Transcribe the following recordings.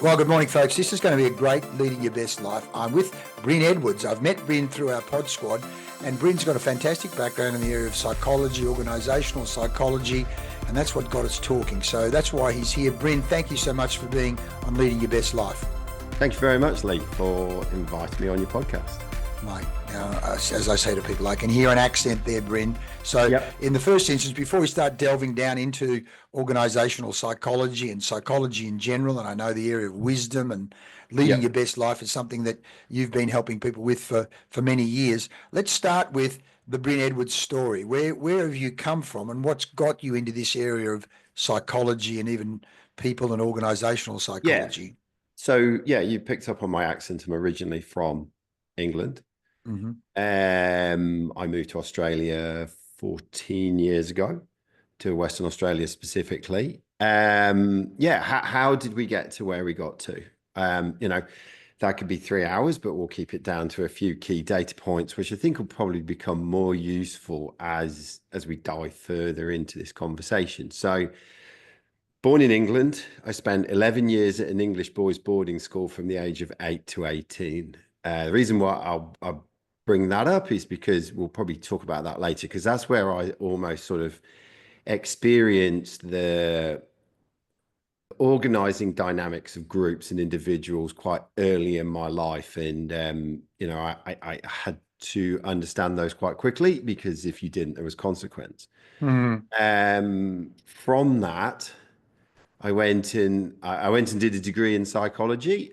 Well, good morning, folks. This is going to be a great Leading Your Best Life. I'm with Bryn Edwards. I've met Bryn through our pod squad, and Bryn's got a fantastic background in the area of psychology, organisational psychology, and that's what got us talking. So that's why he's here. Bryn, thank you so much for being on Leading Your Best Life. Thank you very much, Leigh, for inviting me on your podcast. Mate, as I say to people, I can hear an accent there, Bryn. So In the first instance, before we start delving down into organisational psychology and psychology in general, and I know the area of wisdom and leading your best life is something that you've been helping people with for many years. Let's start with the Bryn Edwards story. Where have you come from, and what's got you into this area of psychology and even people and organisational psychology? Yeah. So, you picked up on my accent. I'm originally from England. Mm-hmm. I moved to Australia 14 years ago, to Western Australia specifically. How did we get to where we got to? That could be 3 hours, but we'll keep it down to a few key data points, which I think will probably become more useful as we dive further into this conversation. So, born in England, I spent 11 years at an English boys boarding school from the age of 8 to 18. The reason why I'll bring that up is because we'll probably talk about that later, because that's where I almost sort of experienced the organizing dynamics of groups and individuals quite early in my life. And, I had to understand those quite quickly, because if you didn't, there was consequence. Mm-hmm. From that, I went and did a degree in psychology,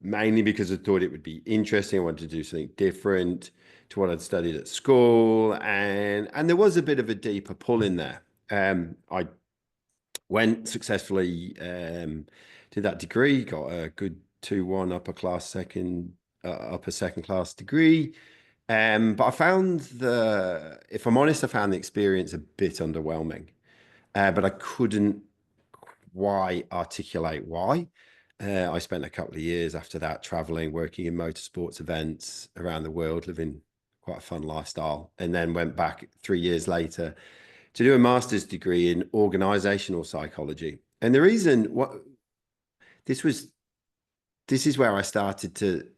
mainly because I thought it would be interesting. I wanted to do something different to what I'd studied at school, and there was a bit of a deeper pull in there. I went successfully, did that degree, got a good 2-1 upper second class degree. But I found if I'm honest, I found the experience a bit underwhelming. But I couldn't quite articulate why. I spent a couple of years after that traveling, working in motorsports events around the world, living quite a fun lifestyle, and then went back 3 years later to do a master's degree in organizational psychology. And the reason this is where I started to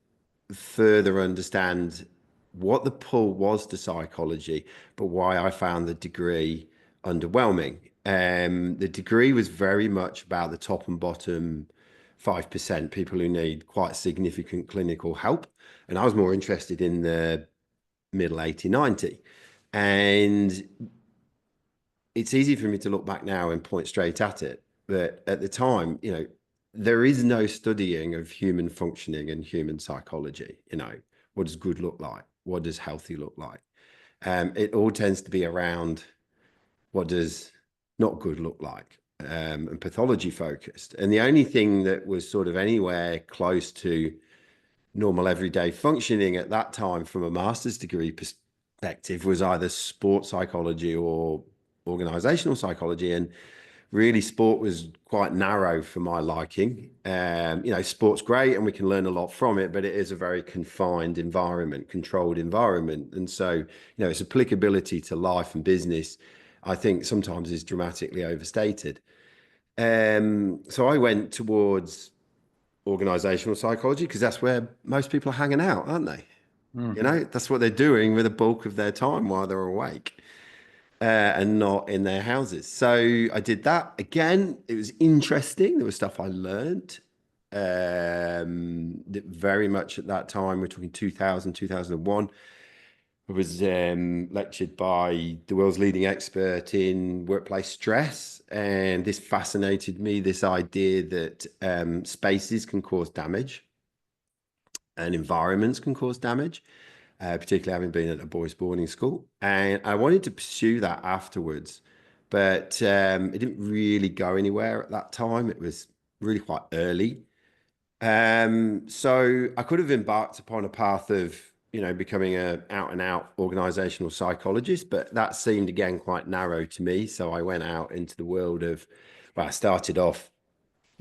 further understand what the pull was to psychology, but why I found the degree underwhelming. The degree was very much about the top and bottom 5%, people who need quite significant clinical help. And I was more interested in the middle 80, 90. And it's easy for me to look back now and point straight at it. But at the time, there is no studying of human functioning and human psychology. What does good look like? What does healthy look like? It all tends to be around what does not good look like, and pathology focused. And the only thing that was sort of anywhere close to normal everyday functioning at that time from a master's degree perspective was either sports psychology or organizational psychology. And really, sport was quite narrow for my liking. Sport's great and we can learn a lot from it, but it is a very confined environment, controlled environment. And so, its applicability to life and business, I think, sometimes is dramatically overstated. So I went towards organizational psychology because that's where most people are hanging out, aren't they? Mm-hmm. That's what they're doing with the bulk of their time while they're awake. And not in their houses. So I did that again. It was interesting. There was stuff I learned that very much at that time. We're talking 2000, 2001. I was lectured by the world's leading expert in workplace stress. And this fascinated me, this idea that spaces can cause damage and environments can cause damage. Particularly having been at a boys' boarding school. And I wanted to pursue that afterwards, but it didn't really go anywhere at that time. It was really quite early. So I could have embarked upon a path of, becoming an out-and-out organizational psychologist, but that seemed, again, quite narrow to me. So I went out into the world of, I started off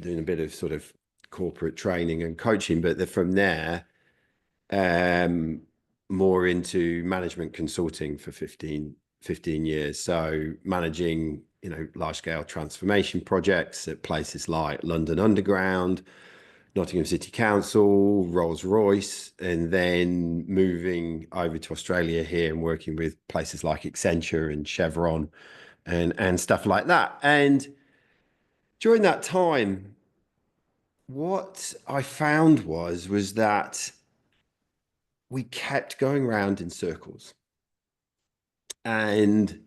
doing a bit of sort of corporate training and coaching, but from there, more into management consulting for 15 years. So managing, large scale transformation projects at places like London Underground, Nottingham City Council, Rolls-Royce, and then moving over to Australia here and working with places like Accenture and Chevron and stuff like that. And during that time, what I found was that we kept going round in circles. And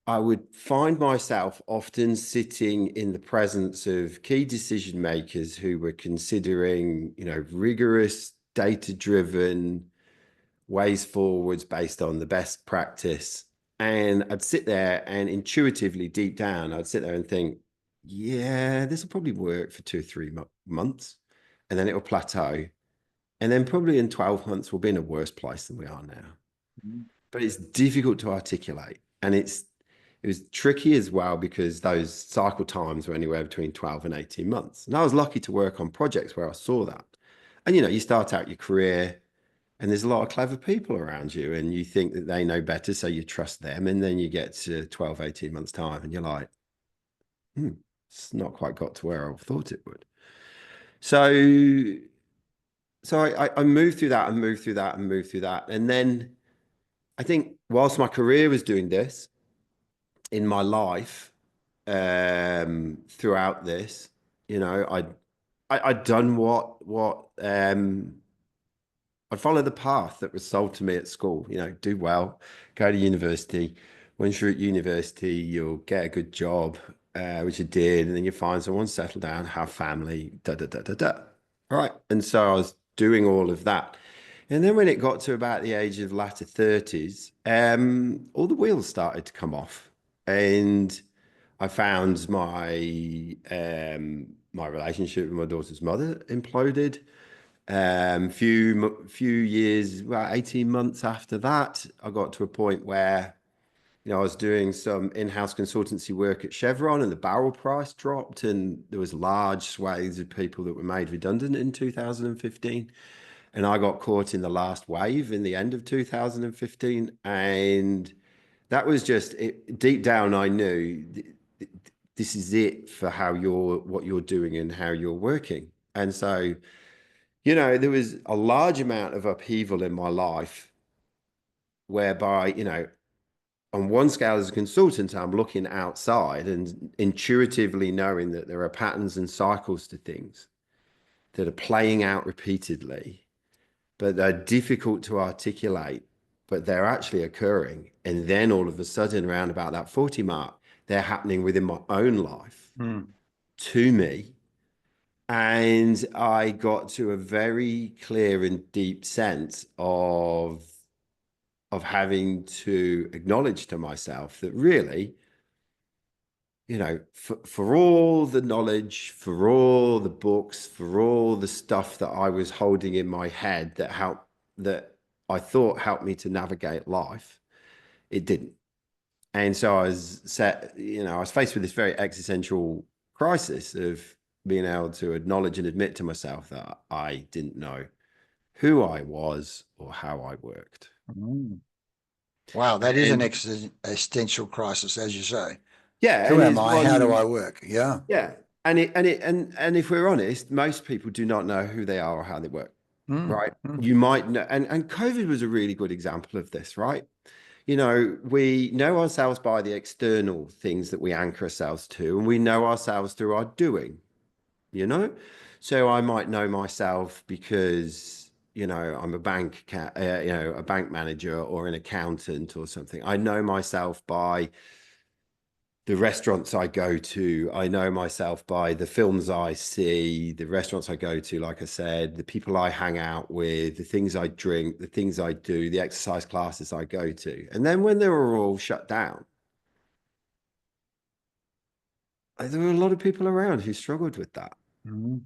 I would find myself often sitting in the presence of key decision makers who were considering, rigorous, data-driven ways forwards based on the best practice. And I'd sit there and intuitively, deep down, I'd sit there and think, yeah, this will probably work for 2 or 3 months, and then it'll plateau. And then probably in 12 months, we'll be in a worse place than we are now. Mm-hmm. But it's difficult to articulate. And it was tricky as well because those cycle times were anywhere between 12 and 18 months. And I was lucky to work on projects where I saw that. And, you start out your career and there's a lot of clever people around you and you think that they know better, so you trust them. And then you get to 12, 18 months time and you're like, it's not quite got to where I thought it would. So I moved through that and moved through that and moved through that. And then I think whilst my career was doing this, in my life, throughout this, I'd done what I'd followed the path that was sold to me at school. Do well, go to university. Once you're at university, you'll get a good job, which I did, and then you find someone, settle down, have family, da da da da da. All right, and so I was doing all of that. And then when it got to about the age of latter 30s, all the wheels started to come off. And I found my my relationship with my daughter's mother imploded. Few years, about 18 months after that, I got to a point where, I was doing some in-house consultancy work at Chevron and the barrel price dropped and there was large swathes of people that were made redundant in 2015. And I got caught in the last wave in the end of 2015. And that was just it. Deep down, I knew this is it for what you're doing and how you're working. And so, there was a large amount of upheaval in my life whereby, on one scale as a consultant, I'm looking outside and intuitively knowing that there are patterns and cycles to things that are playing out repeatedly, but they're difficult to articulate, but they're actually occurring. And then all of a sudden, around about that 40 mark, they're happening within my own life to me. And I got to a very clear and deep sense of having to acknowledge to myself that really, for all the knowledge, for all the books, for all the stuff that I was holding in my head that I thought helped me to navigate life, it didn't. And so I was faced with this very existential crisis of being able to acknowledge and admit to myself that I didn't know who I was or how I worked. Wow, that is an existential crisis, as you say. Yeah. Who am I? How do I work? Yeah. Yeah. And if we're honest, most people do not know who they are or how they work. Right. You might know, and COVID was a really good example of this, right? We know ourselves by the external things that we anchor ourselves to, and we know ourselves through our doing, So I might know myself because, I'm a bank manager or an accountant or something. I know myself by the restaurants I go to. I know myself by the films I see, the restaurants I go to, like I said, the people I hang out with, the things I drink, the things I do, the exercise classes I go to. And then when they were all shut down, there were a lot of people around who struggled with that.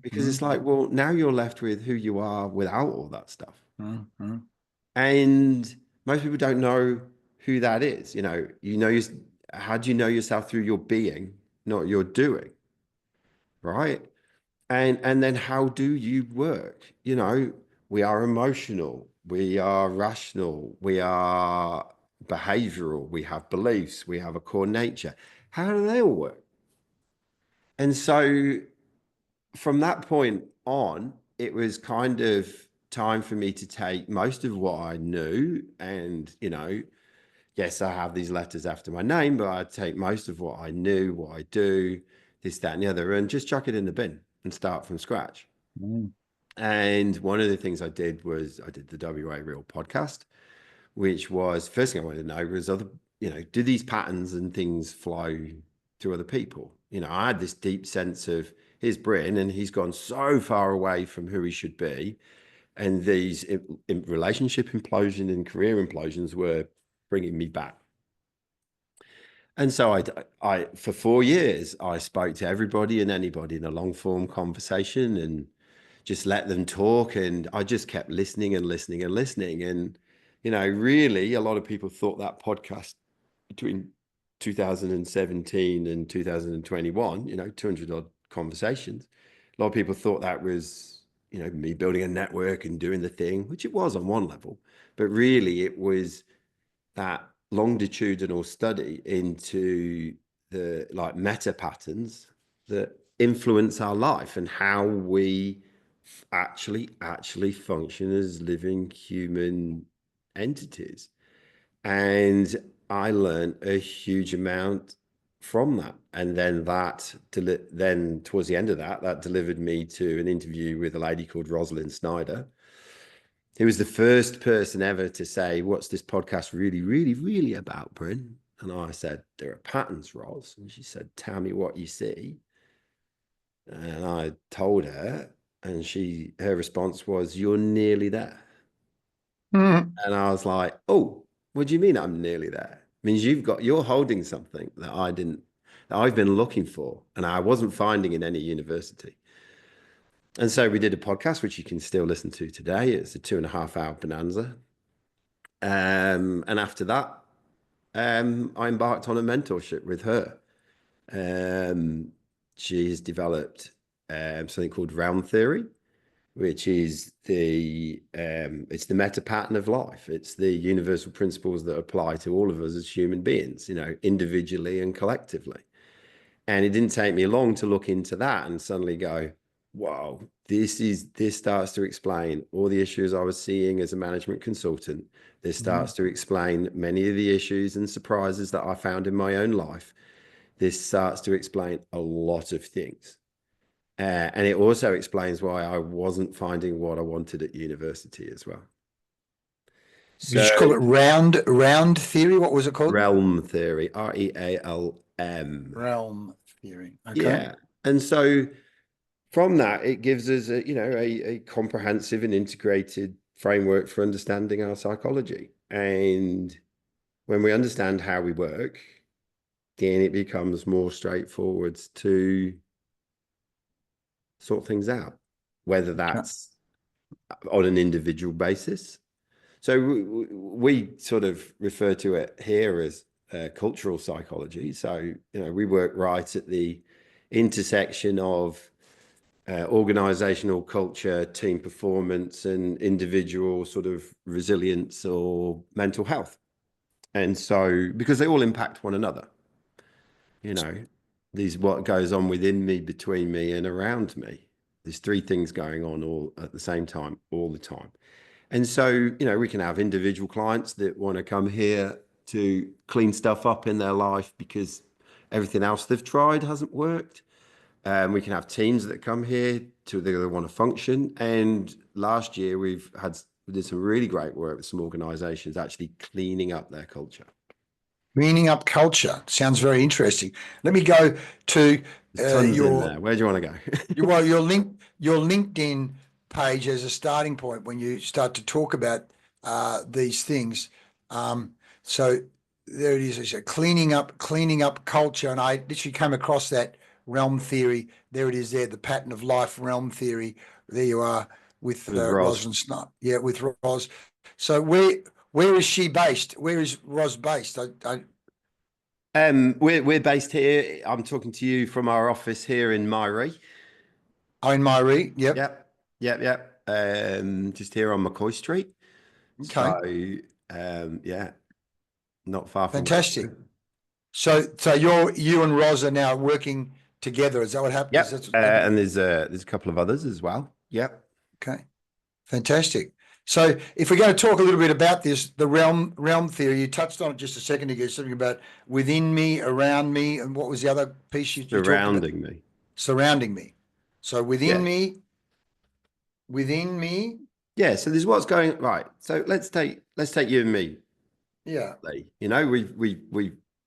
Because it's like, well, now you're left with who you are without all that stuff. And most people don't know who that is. How do you know yourself through your being, not your doing? Right. And then how do you work? We are emotional, we are rational, we are behavioral, we have beliefs, we have a core nature. how do they all work? And so from that point on, it was kind of time for me to take most of what I knew and, yes, I have these letters after my name, but I'd take most of what I knew, what I do, this, that, and the other, and just chuck it in the bin and start from scratch. Mm. And one of the things I did was I did the WA Real podcast, which was first thing I wanted to know was do these patterns and things flow to other people? I had this deep sense of here's Bryn and he's gone so far away from who he should be. And these relationship implosion and career implosions were bringing me back. And so I for 4 years, I spoke to everybody and anybody in a long form conversation and just let them talk. And I just kept listening and listening and listening. And, really a lot of people thought that podcast between 2017 and 2021, 200 odd conversations. A lot of people thought that was, me building a network and doing the thing, which it was on one level, but really it was that longitudinal study into the meta patterns that influence our life and how we actually function as living human entities. And I learned a huge amount from that. And then then towards the end of that delivered me to an interview with a lady called Rosalind Snyder, who was the first person ever to say, what's this podcast really, really, really about, Bryn? And I said, there are patterns, Ros. And she said, tell me what you see. And I told her, and her response was, you're nearly there. Mm. And I was like, oh, what do you mean I'm nearly there? It means you're holding something that I've been looking for, and I wasn't finding in any university. And so we did a podcast, which you can still listen to today. It's a 2.5-hour bonanza. And after that, I embarked on a mentorship with her. She's developed something called realm theory, which is it's the meta pattern of life. It's the universal principles that apply to all of us as human beings, individually and collectively. And it didn't take me long to look into that and suddenly go, wow, this starts to explain all the issues I was seeing as a management consultant. This starts to explain many of the issues and surprises that I found in my own life. This starts to explain a lot of things. And it also explains why I wasn't finding what I wanted at university as well. So, you just call it round theory? What was it called? Realm theory, REALM. Realm theory. Okay. Yeah. And so from that, it gives us a comprehensive and integrated framework for understanding our psychology. And when we understand how we work, then it becomes more straightforward to sort things out, whether that's on an individual basis. So we sort of refer to it here as cultural psychology. So, we work right at the intersection of organizational culture, team performance, and individual sort of resilience or mental health. And so, because they all impact one another, what goes on within me, between me, and around me. There's 3 things going on all at the same time, all the time. And so, we can have individual clients that want to come here to clean stuff up in their life because everything else they've tried hasn't worked. We can have teams that come here they want to function. And last year we did some really great work with some organizations actually cleaning up their culture. Cleaning up culture sounds very interesting. Let me go to tons in there. Where do you want to go? Well, your LinkedIn page as a starting point when you start to talk about these things. So there it is. It's a cleaning up culture, and I literally came across that realm theory. There it is. There, the pattern of life realm theory. There you are with Ros and Snot. Yeah, with Ros. So where is she based? Where is Ros based? We're based here. I'm talking to you from our office here in Myrie. Oh, in Myrie. Yep. Yep. Just here on McCoy Street. Okay. So, yeah, not far from. Fantastic. So you and Roz are now working together. Is that what happened? Yep. And there's a couple of others as well. Yep. Okay, fantastic. So if we're going to talk a little bit about this, the realm theory, you touched on it just a second ago, something about within me, around me, and what was the other piece you talked about? Surrounding me. Surrounding me. So Yeah. within me. Yeah. So there's what's going right. So let's take you and me, Yeah. Leigh. You know,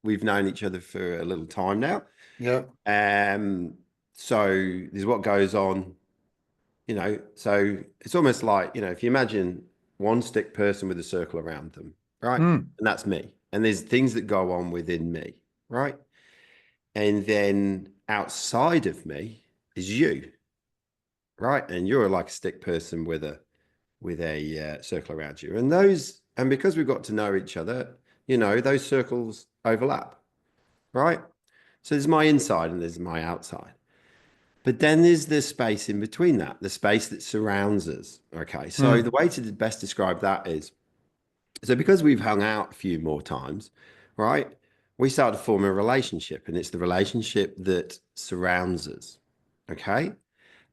we've known each other for a little time now. Yeah. So there's what goes on, so it's almost like, if you imagine one stick person with a circle around them, right? Mm. And that's me. And there's things that go on within me, right? And then outside of me is you, right? And you're like a stick person with a circle around you. And because we've got to know each other, those circles overlap, right? So there's my inside and there's my outside. But then there's the space in between that, the space that surrounds us. Okay. So the way to best describe that is, so because we've hung out a few more times, right? We start to form a relationship, and it's the relationship that surrounds us. Okay.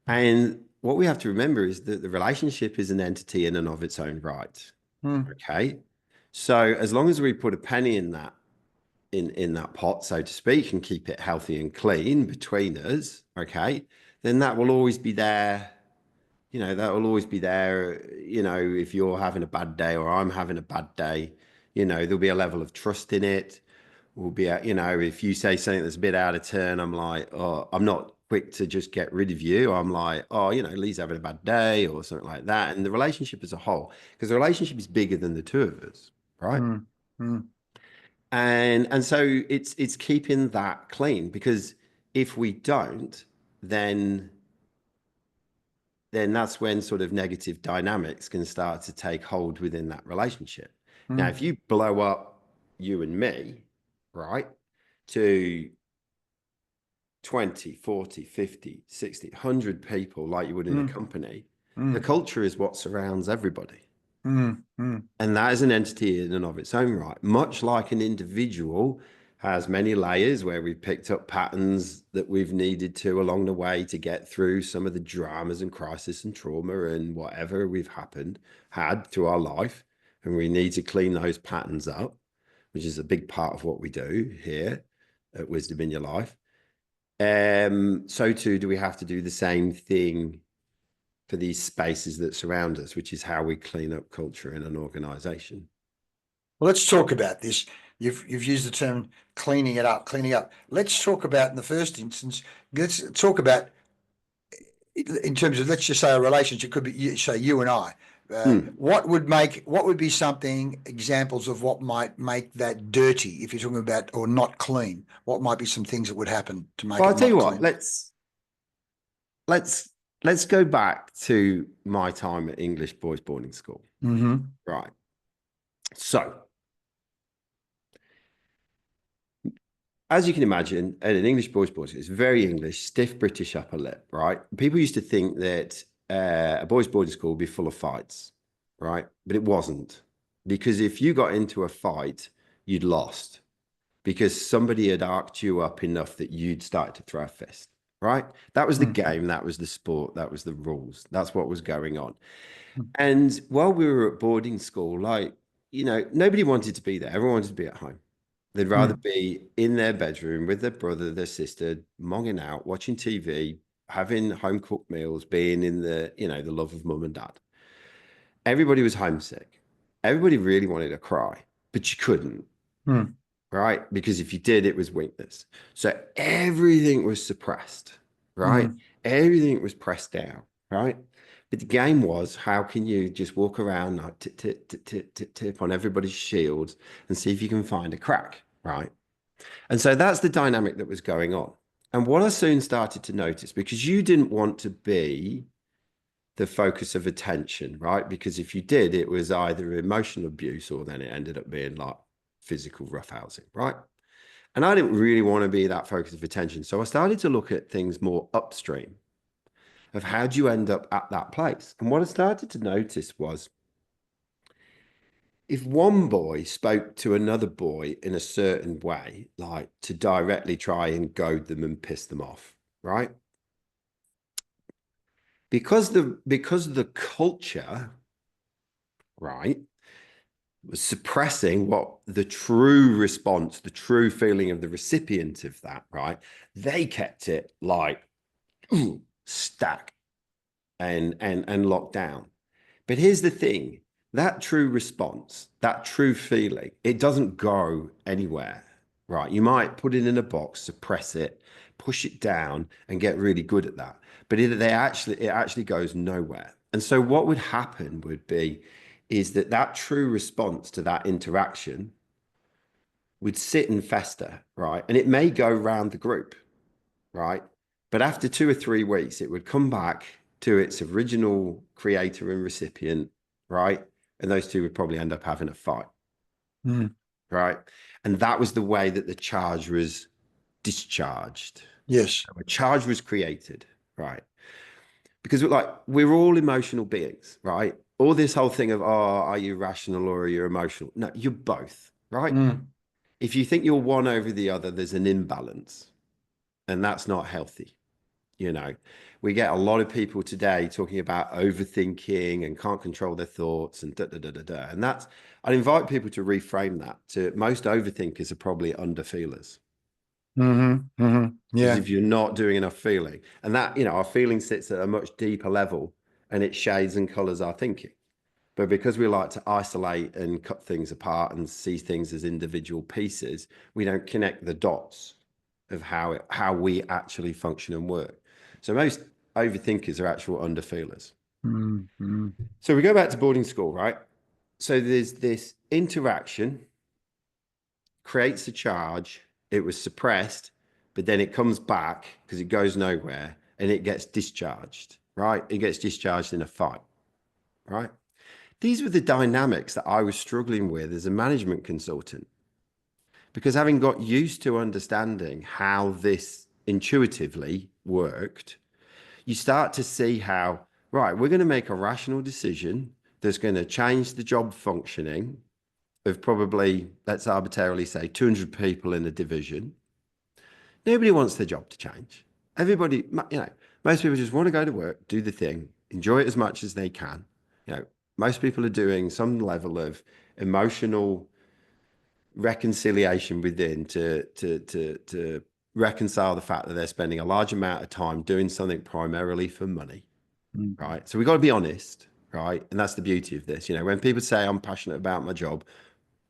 And what we have to remember is that the relationship is an entity in and of its own right. Okay. So as long as we put a penny in that pot, so to speak, and keep it healthy and clean between us, okay, then that will always be there. That will always be there. If you're having a bad day or I'm having a bad day, there'll be a level of trust in it. We'll be, if you say something that's a bit out of turn, I'm like, oh, I'm not quick to just get rid of you. I'm like, oh, Lee's having a bad day or something like that. And the relationship as a whole, because the relationship is bigger than the two of us, right? And so it's keeping that clean, because if we don't, then that's when sort of negative dynamics can start to take hold within that relationship. Now, if you blow up you and me, right, to 20, 40, 50, 60, 100 people like you would in a company, the culture is what surrounds everybody. And that is an entity in and of its own right, much like an individual has many layers where we've picked up patterns that we've needed to along the way to get through some of the dramas and crisis and trauma and whatever we've had through our life. And we need to clean those patterns up, which is a big part of what we do here at Wisdom in Your Life. So too, do we have to do the same thing for these spaces that surround us, which is how we clean up culture in an organization. Well, let's talk about this. You've used the term cleaning it up, cleaning up. Let's talk about, in the first instance, let's talk about in terms of, let's just say, a relationship. Could be, say, you and I. What would be something, examples of what might make that dirty, if you're talking about, or not clean? What might be some things that would happen to make it not clean? I'll tell you what, let's go back to my time at English boys boarding school. Right. So, as you can imagine, at an English boys boarding school, it's very English, stiff British upper lip, right? People used to think that a boys boarding school would be full of fights, right? But it wasn't, because if you got into a fight, you'd lost, because somebody had arced you up enough that you'd start to throw a fist. Right? That was the game. That was the sport. That was the rules. That's what was going on. And while we were at boarding school, nobody wanted to be there. Everyone wanted to be at home. They'd rather be in their bedroom with their brother, their sister, monging out, watching TV, having home cooked meals, being in the love of mum and dad. Everybody was homesick. Everybody really wanted to cry, but you couldn't. Right? Because if you did, it was weakness. So everything was suppressed, right? Everything was pressed down, right? But the game was, how can you just walk around like tip on everybody's shields and see if you can find a crack, right? And so that's the dynamic that was going on. And what I soon started to notice, because you didn't want to be the focus of attention, right? Because if you did, it was either emotional abuse or then it ended up being like physical roughhousing, right? And I didn't really want to be that focus of attention. So I started to look at things more upstream of how do you end up at that place. And what I started to notice was if one boy spoke to another boy in a certain way, like to directly try and goad them and piss them off, right? Because the culture, right, was suppressing what the true response, the true feeling of the recipient of that, right? They kept it like stack and locked down. But here's the thing, that true response, that true feeling, it doesn't go anywhere, right? You might put it in a box, suppress it, push it down and get really good at that. But it actually goes nowhere. And so what would happen would be is that true response to that interaction would sit and fester, right? And it may go around the group, right? But after 2 or 3 weeks, it would come back to its original creator and recipient, right? And those two would probably end up having a fight, right? And that was the way that the charge was discharged. Yes. A charge was created, right? Because we're all emotional beings, right? All this whole thing of, oh, are you rational or are you emotional? No, you're both, right? If you think you're one over the other, there's an imbalance, and that's not healthy. You know, we get a lot of people today talking about overthinking and can't control their thoughts and da da da da da. And I'd invite people to reframe that to most overthinkers are probably underfeelers. Because Yeah. if you're not doing enough feeling, and that, you know, our feeling sits at a much deeper level and it shades and colors our thinking. But because we like to isolate and cut things apart and see things as individual pieces, we don't connect the dots of how we actually function and work. So most overthinkers are actual underfeelers. So we go back to boarding school, right? So there's this interaction, creates a charge, it was suppressed, but then it comes back because it goes nowhere and it gets discharged, right? It gets discharged in a fight, right? These were the dynamics that I was struggling with as a management consultant. Because having got used to understanding how this intuitively worked, you start to see how, right, we're going to make a rational decision that's going to change the job functioning of probably, let's arbitrarily say, 200 people in a division. Nobody wants their job to change. Everybody, you know, most people just want to go to work, do the thing, enjoy it as much as they can. You know, most people are doing some level of emotional reconciliation within to reconcile the fact that they're spending a large amount of time doing something primarily for money, right? So we've got to be honest, right? And that's the beauty of this. You know, when people say I'm passionate about my job,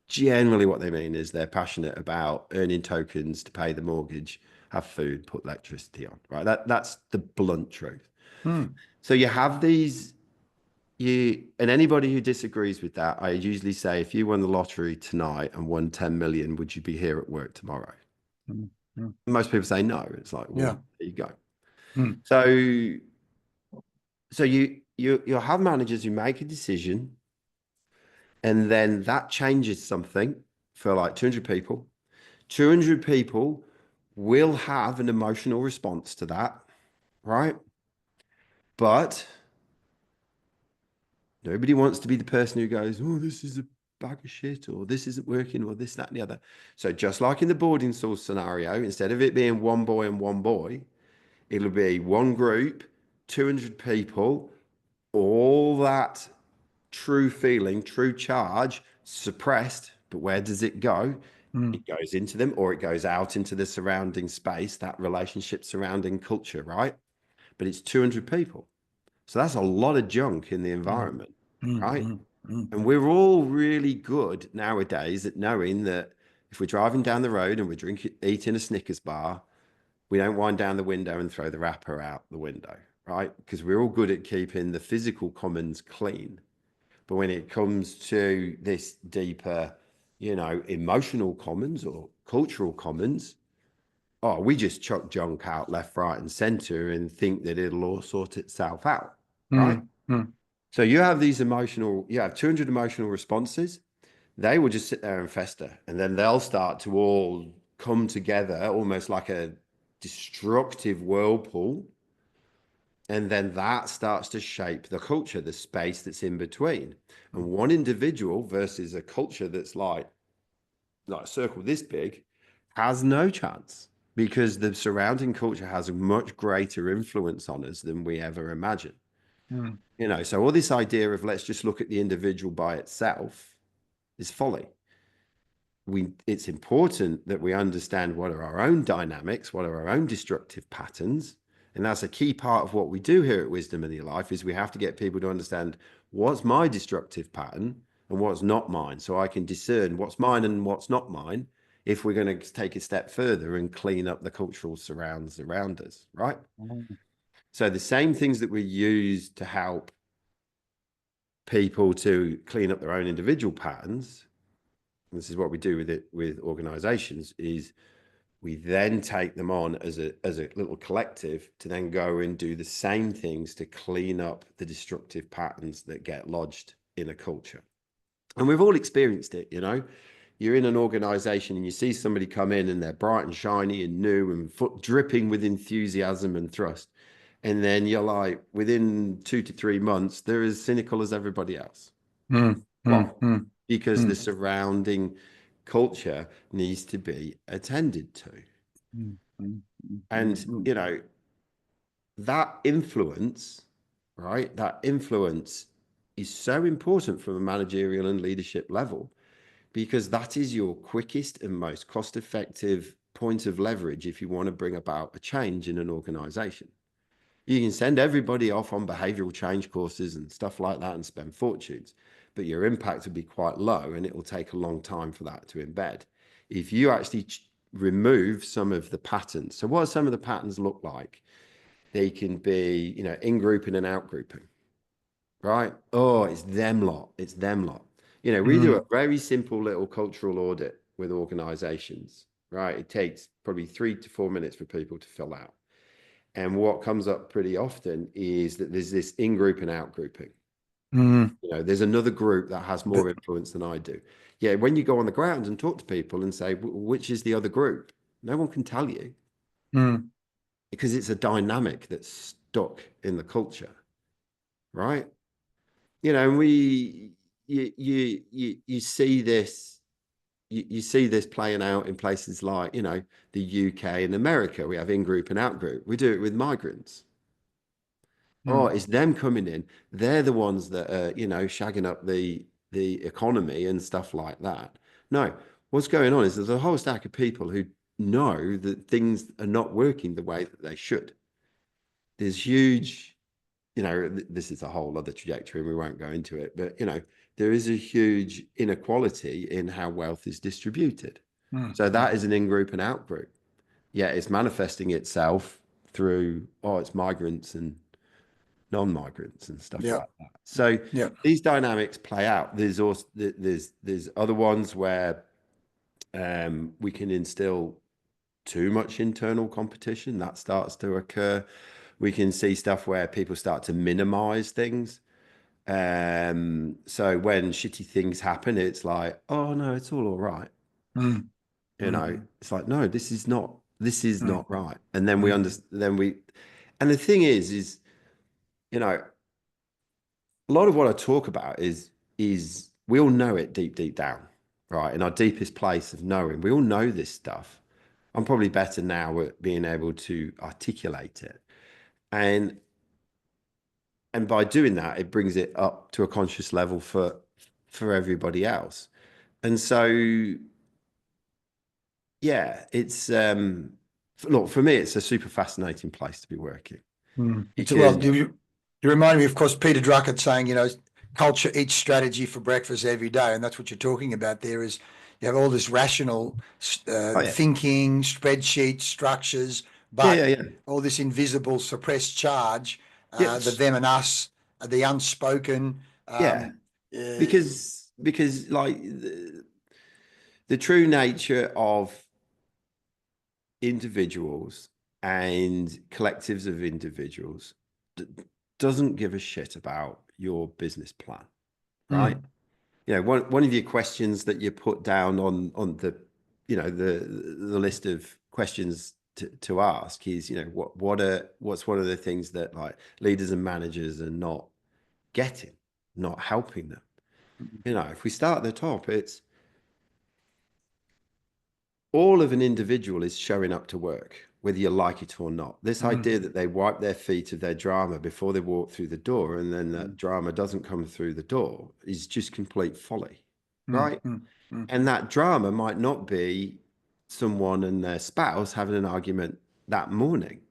generally what they mean is they're passionate about earning tokens to pay the mortgage, have food, put electricity on, right? That's the blunt truth. So you have these and anybody who disagrees with that, I usually say, if you won the lottery tonight and won 10 million, would you be here at work tomorrow? Most people say no. It's like, well, there you go. So you'll have managers who make a decision and then that changes something for like 200 people. 200 people will have an emotional response to that, right? But nobody wants to be the person who goes, oh, this is a bag of shit, or this isn't working, or this, that, and the other. So just like in the boarding school scenario, instead of it being one boy and one boy, it'll be one group, 200 people, all that true feeling, true charge, suppressed. But where does it go? It goes into them or it goes out into the surrounding space, that relationship surrounding culture, right? But it's 200 people. So that's a lot of junk in the environment, right? And we're all really good nowadays at knowing that if we're driving down the road and we're eating a Snickers bar, we don't wind down the window and throw the wrapper out the window, right? Because we're all good at keeping the physical commons clean. But when it comes to this deeper, you know, emotional commons or cultural commons, oh, we just chuck junk out left, right, and center and think that it'll all sort itself out, right? So you have 200 emotional responses. They will just sit there and fester, and then they'll start to all come together almost like a destructive whirlpool. And then that starts to shape the culture, the space that's in between. And one individual versus a culture that's like a circle this big has no chance, because the surrounding culture has a much greater influence on us than we ever imagine. Mm. So all this idea of let's just look at the individual by itself is folly. It's important that we understand what are our own dynamics, what are our own destructive patterns. And that's a key part of what we do here at Wisdom in Your Life, is we have to get people to understand what's my destructive pattern and what's not mine, so I can discern what's mine and what's not mine if we're going to take a step further and clean up the cultural surrounds around us, right? Mm. So the same things that we use to help people to clean up their own individual patterns, this is what we do with it with organizations, is we then take them on as a little collective to then go and do the same things to clean up the destructive patterns that get lodged in a culture. And we've all experienced it. You're in an organization and you see somebody come in and they're bright and shiny and new and dripping with enthusiasm and thrust, and then you're like, within 2 to 3 months, they're as cynical as everybody else. Mm. Well, Mm. because the Mm. surrounding culture needs to be attended to. Mm. Mm. And, Mm. that influence, right? That influence is so important from a managerial and leadership level, because that is your quickest and most cost-effective point of leverage if you want to bring about a change in an organization. You can send everybody off on behavioral change courses and stuff like that and spend fortunes, but your impact will be quite low and it will take a long time for that to embed. If you actually remove some of the patterns. So what do some of the patterns look like? They can be, in grouping and out grouping, right? Oh, it's them lot. It's them lot. We do a Mm. very simple little cultural audit with organizations, right? It takes probably 3 to 4 minutes for people to fill out. And what comes up pretty often is that there's this in group and out grouping. Mm. There's another group that has But, more influence than I do. Yeah, when you go on the ground and talk to people and say, which is the other group? No one can tell you, mm. because it's a dynamic that's stuck in the culture, right? And you see this, you see this playing out in places like, the UK and America. We have in group and out group. We do it with migrants. Oh, Mm. it's them coming in. They're the ones that are, shagging up the economy and stuff like that. No, what's going on is there's a whole stack of people who know that things are not working the way that they should. There's huge, this is a whole other trajectory and we won't go into it, but there is a huge inequality in how wealth is distributed. Mm. So that is an in-group and out-group. Yeah, it's manifesting itself through, it's migrants and non-migrants and stuff Yeah. like that. So Yeah. these dynamics play out. There's also there's other ones where we can instill too much internal competition. That starts to occur. We can see stuff where people start to minimize things. So when shitty things happen, it's like, oh no, it's all right. Mm. Mm. It's like, no, this is not Mm. right. And then we Mm. understand, and the thing is, a lot of what I talk about is we all know it deep down, right? In our deepest place of knowing, we all know this stuff. I'm probably better now at being able to articulate it. And by doing that, it brings it up to a conscious level for everybody else. And so yeah, it's look, for me, it's a super fascinating place to be working, Mm. because You remind me, of course, Peter Drucker saying, culture eats strategy for breakfast every day. And that's what you're talking about there is you have all this rational oh yeah, thinking, spreadsheets, structures, yeah, but yeah, yeah. all this invisible suppressed charge, the Yes. them and us, the unspoken. Yeah, Uh, because like the true nature of individuals and collectives of individuals doesn't give a shit about your business plan, right? mm, One of your questions that you put down on the the list of questions to ask is, what's one of the things that like leaders and managers are not getting, not helping them. If we start at the top, it's all of an individual is showing up to work, whether you like it or not. This idea that they wipe their feet of their drama before they walk through the door, and then that drama doesn't come through the door, is just complete folly, right? And that drama might not be someone and their spouse having an argument that morning.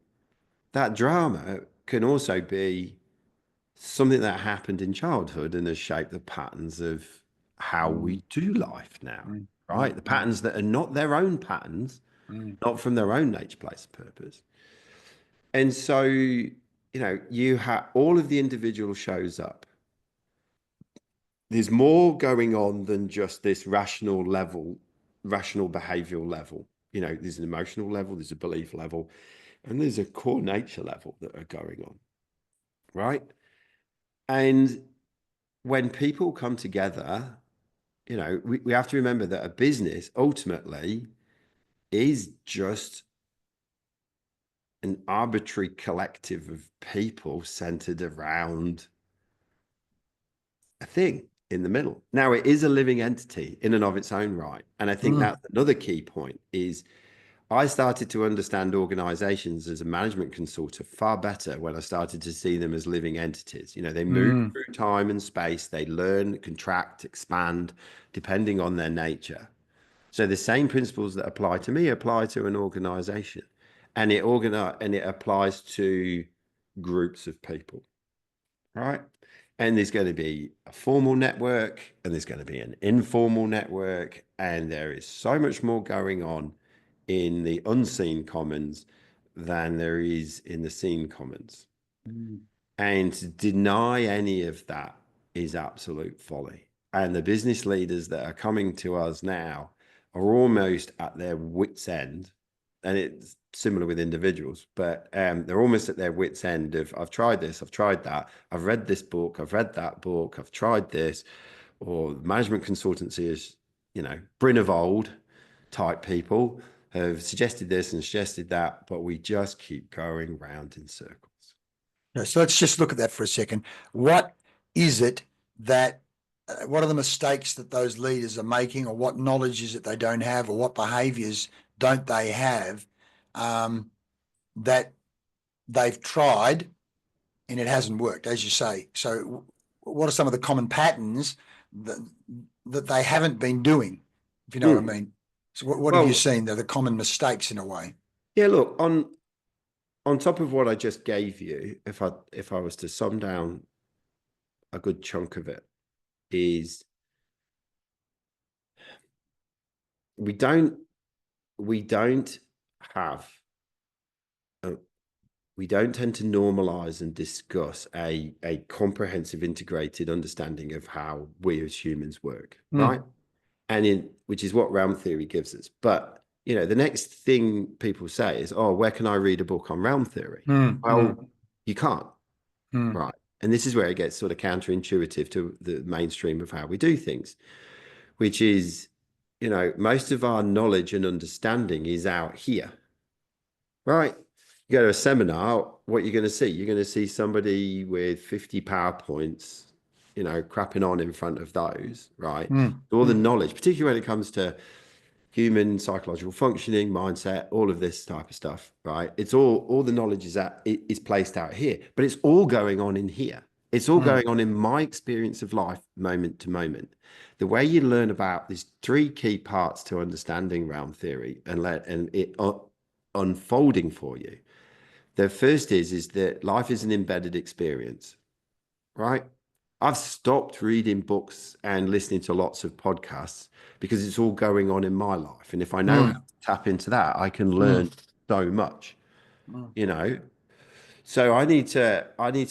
That drama can also be something that happened in childhood and has shaped the patterns of how we do life now, right? The patterns that are not their own patterns, not from their own nature, place, purpose. And so, you have all of the individual shows up. There's more going on than just this rational behavioral level. There's an emotional level, there's a belief level, and there's a core nature level that are going on, right? And when people come together, we have to remember that a business ultimately is just an arbitrary collective of people centered around a thing in the middle. Now, it is a living entity in and of its own right. And I think that's another key point is I started to understand organizations as a management consultant far better when I started to see them as living entities. They move through time and space, they learn, contract, expand, depending on their nature. So the same principles that apply to me apply to an organization, and it applies to groups of people, right? And there's going to be a formal network and there's going to be an informal network, and there is so much more going on in the unseen commons than there is in the seen commons. And to deny any of that is absolute folly. And the business leaders that are coming to us now are almost at their wits' end. And it's similar with individuals, but they're almost at their wits' end of, I've tried this, I've tried that, I've read this book, I've read that book, I've tried this, or management consultancy is, Bryn of old type people have suggested this and suggested that, but we just keep going round in circles. So let's just look at that for a second. What is it that, what are the mistakes that those leaders are making, or what knowledge is it they don't have, or what behaviors don't they have that they've tried and it hasn't worked, as you say? So what are some of the common patterns that they haven't been doing, if you know what I mean? So what have you seen? They're the common mistakes in a way. Yeah, look, on top of what I just gave you, if I was to sum down a good chunk of it, is we don't tend to normalize and discuss a comprehensive, integrated understanding of how we as humans work, right? And which is what realm theory gives us. But the next thing people say is, "Oh, where can I read a book on realm theory?" Well, you can't, right? And this is where it gets sort of counterintuitive to the mainstream of how we do things, which is, most of our knowledge and understanding is out here, right? You go to a seminar, what you're going to see? You're going to see somebody with 50 PowerPoints, crapping on in front of those, right? All the knowledge, particularly when it comes to human psychological functioning, mindset, all of this type of stuff, right? It's all the knowledge is placed out here, but it's all going on in here. It's all going on in my experience of life, moment to moment. The way you learn about these three key parts to understanding realm theory and it unfolding for you. The first is that life is an embedded experience, right? I've stopped reading books and listening to lots of podcasts because it's all going on in my life. And if I know how to tap into that, I can learn so much, So I need to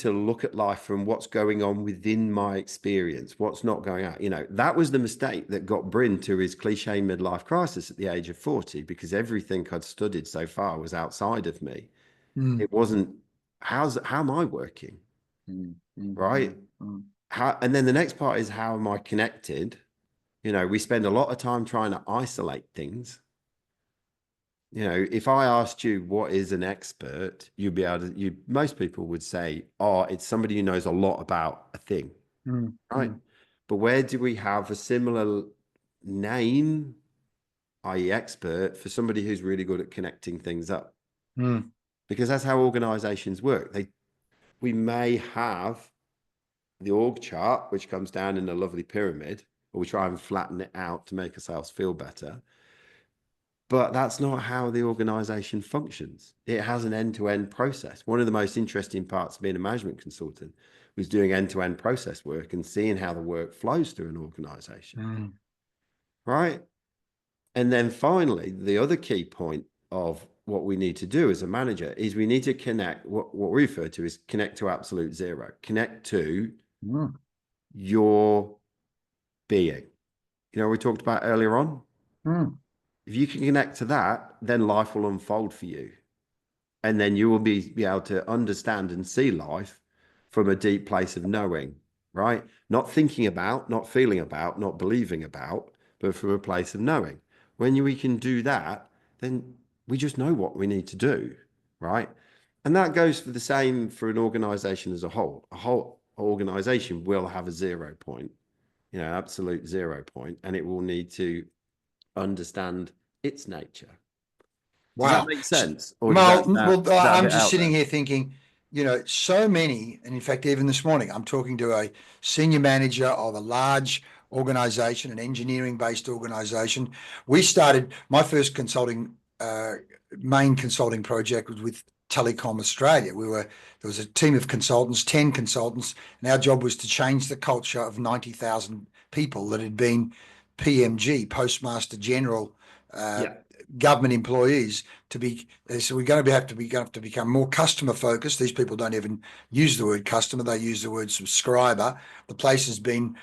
look at life from what's going on within my experience, what's not going out. That was the mistake that got Bryn to his cliche midlife crisis at the age of 40, because everything I'd studied so far was outside of me. It wasn't, how am I working? Right? And then the next part is, how am I connected? We spend a lot of time trying to isolate things. If I asked you what is an expert, you'd be able to, most people would say, oh, it's somebody who knows a lot about a thing, Mm, right? But where do we have a similar name, i.e. expert, for somebody who's really good at connecting things up? mm, Because that's how organizations work. We may have the org chart, which comes down in a lovely pyramid, or we try and flatten it out to make ourselves feel better. But that's not how the organization functions. It has an end-to-end process. One of the most interesting parts of being a management consultant was doing end-to-end process work and seeing how the work flows through an organization, mm, right? And then finally, the other key point of what we need to do as a manager is we need to connect, what we refer to is connect to absolute zero, connect to mm, your being. We talked about earlier on. mm. If you can connect to that, then life will unfold for you. And then you will be able to understand and see life from a deep place of knowing, right? Not thinking about, not feeling about, not believing about, but from a place of knowing. When we can do that, then we just know what we need to do, right? And that goes for the same for an organization as a whole. A whole organization will have a 0 point, absolute 0 point, and it will need to understand its nature. Does that Wow. make sense? Or Well, is that a I'm bit just out sitting there? here thinking, so many, and in fact, even this morning, I'm talking to a senior manager of a large organization, an engineering-based organization. We started my first main consulting project was with Telecom Australia. There was a team of consultants, 10 consultants, and our job was to change the culture of 90,000 people that had been PMG, Postmaster General, uh, Yeah. government employees so we're going to have to become more customer focused. These people don't even use the word customer, they use the word subscriber. The place has been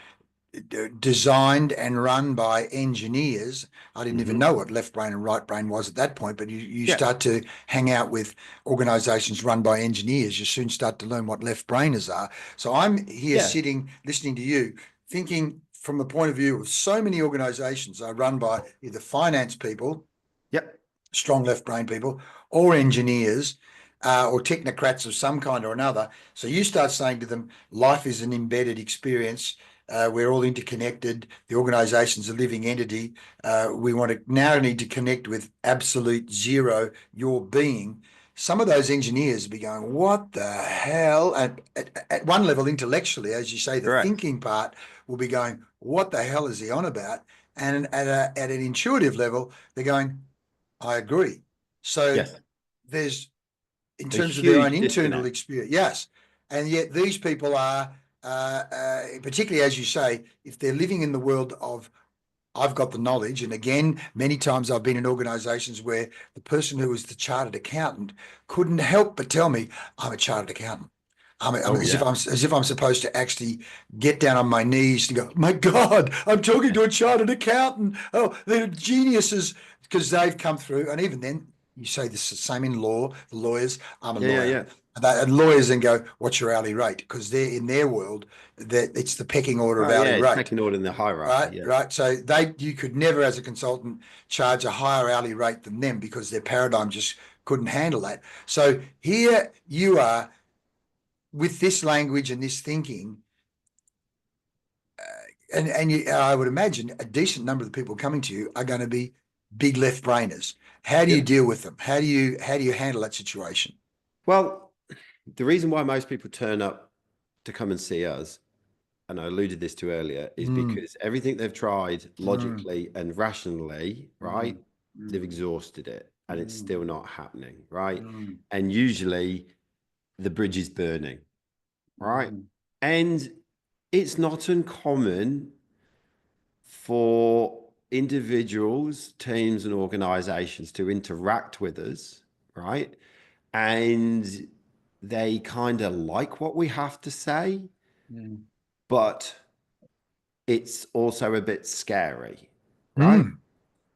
designed and run by engineers. I didn't even Hmm. know what left brain and right brain was at that point, but you Yeah. start to hang out with organizations run by engineers, you soon start to learn what left brainers are. So I'm here Yeah. sitting listening to you, thinking from the point of view of so many organizations are run by either finance people, Yep. strong left brain people, or engineers, or technocrats of some kind or another. So you start saying to them, life is an embedded experience. We're all interconnected. The organization's a living entity. We want to now need to connect with absolute zero, your being. Some of those engineers will be going, what the hell? At one level, intellectually, as you say, the Correct. thinking part will be going, what the hell is he on about? And at an intuitive level, they're going, I agree. So Yes. there's, in A terms of their own huge internal disconnect. experience, yes. And yet these people are, particularly as you say, if they're living in the world of, I've got the knowledge. And again, many times I've been in organizations where the person who was the chartered accountant couldn't help but tell me, I'm a chartered accountant. Oh yeah. As if I'm supposed to actually get down on my knees and go, my God, I'm talking to a chartered accountant. Oh, they're geniuses because they've come through. And even then, you say this the same in law, the lawyers, I'm a Yeah. Yeah. lawyer. Yeah. And lawyers then go, what's your hourly rate? Because they're in their world, that it's the pecking order of Oh yeah. hourly It's rate. pecking order in the hierarchy. Right, Yeah. right. So you could never, as a consultant, charge a higher hourly rate than them because their paradigm just couldn't handle that. So here you are with this language and this thinking, I would imagine a decent number of the people coming to you are going to be big left brainers. How do you Yep. deal with them? How do you handle that situation? Well, the reason why most people turn up to come and see us, and I alluded this to earlier, is Mm, because everything they've tried mm, logically and rationally, right, mm, they've mm, exhausted it and it's mm, still not happening, right? mm, And usually the bridge is burning, right? mm, And it's not uncommon for individuals, teams, and organizations to interact with us, right? And they kind of like what we have to say, mm, but it's also a bit scary, right? mm,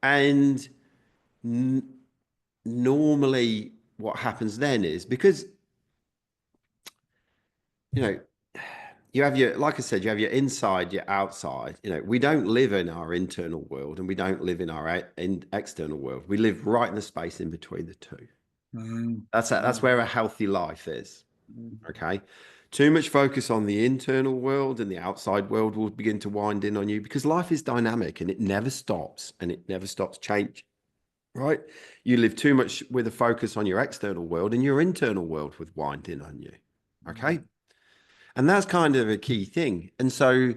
And n- normally, what happens then is because, you know, you have your, like I said, you have your inside, your outside. You know, we don't live in our internal world and we don't live in our external world. We live right in the space in between the two. Mm, That's mm, where a healthy life is. mm, Okay. Too much focus on the internal world and the outside world will begin to wind in on you because life is dynamic and it never stops and it never stops change. Right? You live too much with a focus on your external world and your internal world would wind in on you. Okay. And that's kind of a key thing. And so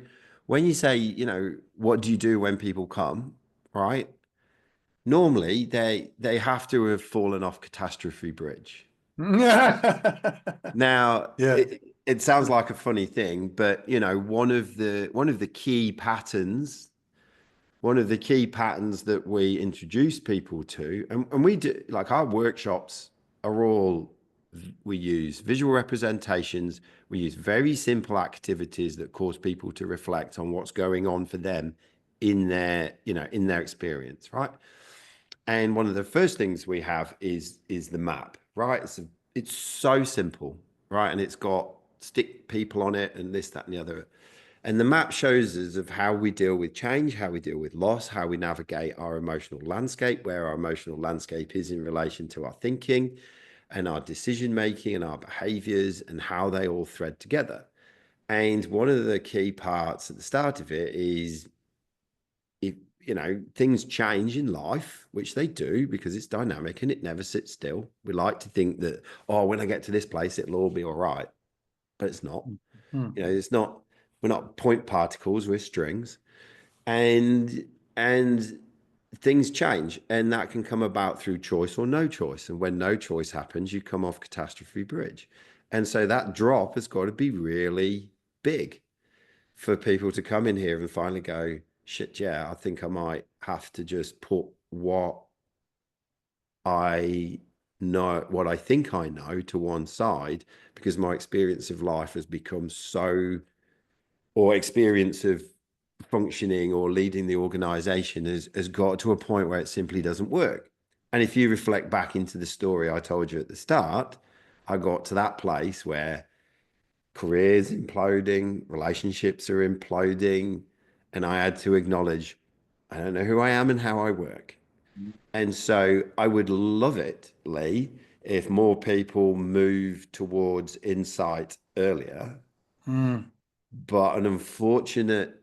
when you say, you know, what do you do when people come, right? Normally they have to have fallen off catastrophe bridge. mm. Now, Yeah. it sounds like a funny thing, but you know, one of the key patterns, one of the key patterns that we introduce people to, and we do like our workshops are all we use visual representations, we use very simple activities that cause people to reflect on what's going on for them in their, you know, in their experience, right? And one of the first things we have is the map, right? It's so simple, right? And it's got stick people on it and this, that, and the other. And the map shows us of how we deal with change, how we deal with loss, how we navigate our emotional landscape, where our emotional landscape is in relation to our thinking and our decision making and our behaviors and how they all thread together. And one of the key parts at the start of it is if, you know, things change in life, which they do because it's dynamic and it never sits still. We like to think that, oh, when I get to this place, it'll all be all right. But it's not. Mm, You know, it's not, we're not point particles, we're strings. And things change. And that can come about through choice or no choice. And when no choice happens, you come off catastrophe bridge. And so that drop has got to be really big for people to come in here and finally go, shit, yeah, I think I might have to just put what I know, what I think I know to one side because my experience of life has become so, or experience of functioning or leading the organization has got to a point where it simply doesn't work. And if you reflect back into the story I told you at the start, I got to that place where careers imploding, relationships are imploding, and I had to acknowledge I don't know who I am and how I work. mm, And so I would love it, Leigh, if more people move towards insight earlier. mm. But an unfortunate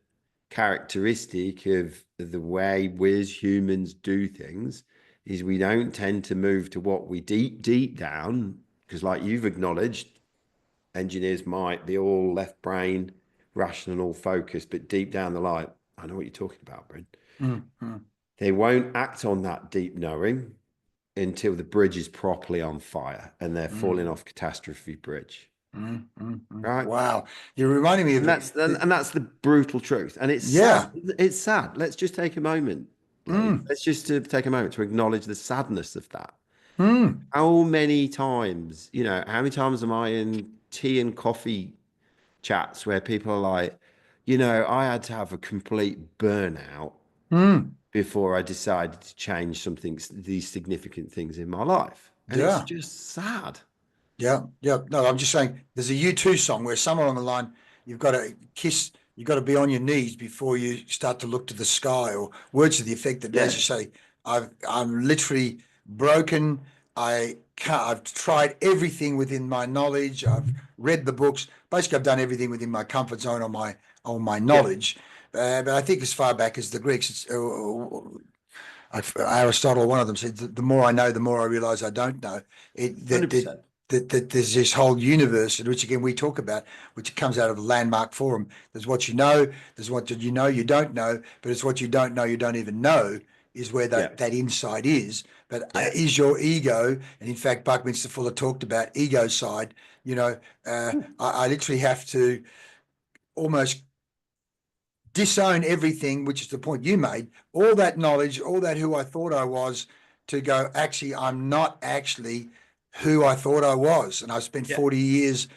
characteristic of the way we as humans do things is we don't tend to move to what we deep down, because like you've acknowledged, engineers might be all left brain, rational, focused, but deep down the line, I know what you're talking about, Bryn. Mm, mm, They won't act on that deep knowing until the bridge is properly on fire and they're falling mm, off catastrophe bridge, mm. right? Wow. You're reminding me And of that's the brutal truth. And it's sad. yeah. It's sad. Let's just take a moment, Leigh. Mm, Let's just take a moment to acknowledge the sadness of that. mm, How many times, you know, how many times am I in tea and coffee chats where people are like, you know, I had to have a complete burnout mm. before I decided to change something, these significant things in my life. And it's Yeah. just sad. Yeah. Yeah. No, I'm just saying there's a U2 song where somewhere along the line you've got to kiss, you've got to be on your knees before you start to look to the sky, or words to the effect that, as Yeah. you say, I'm literally broken. I can't, I've tried everything within my knowledge. I've read the books. Basically, I've done everything within my comfort zone on my Yeah. knowledge. But I think as far back as the Greeks, Aristotle, one of them said, the more I know, the more I realize I don't know. It that that 100%. that there's this whole universe, in which again we talk about, which comes out of the Landmark Forum. There's what you know, there's what you know you don't know, but it's what you don't know you don't even know is where Yeah. that insight is. But Yeah. is your ego, and in fact, Buckminster Fuller talked about ego side. You know, I literally have to almost disown everything, which is the point you made, all that knowledge, all that who I thought I was, to go, actually, I'm not actually who I thought I was. And I've spent Yeah. 40 years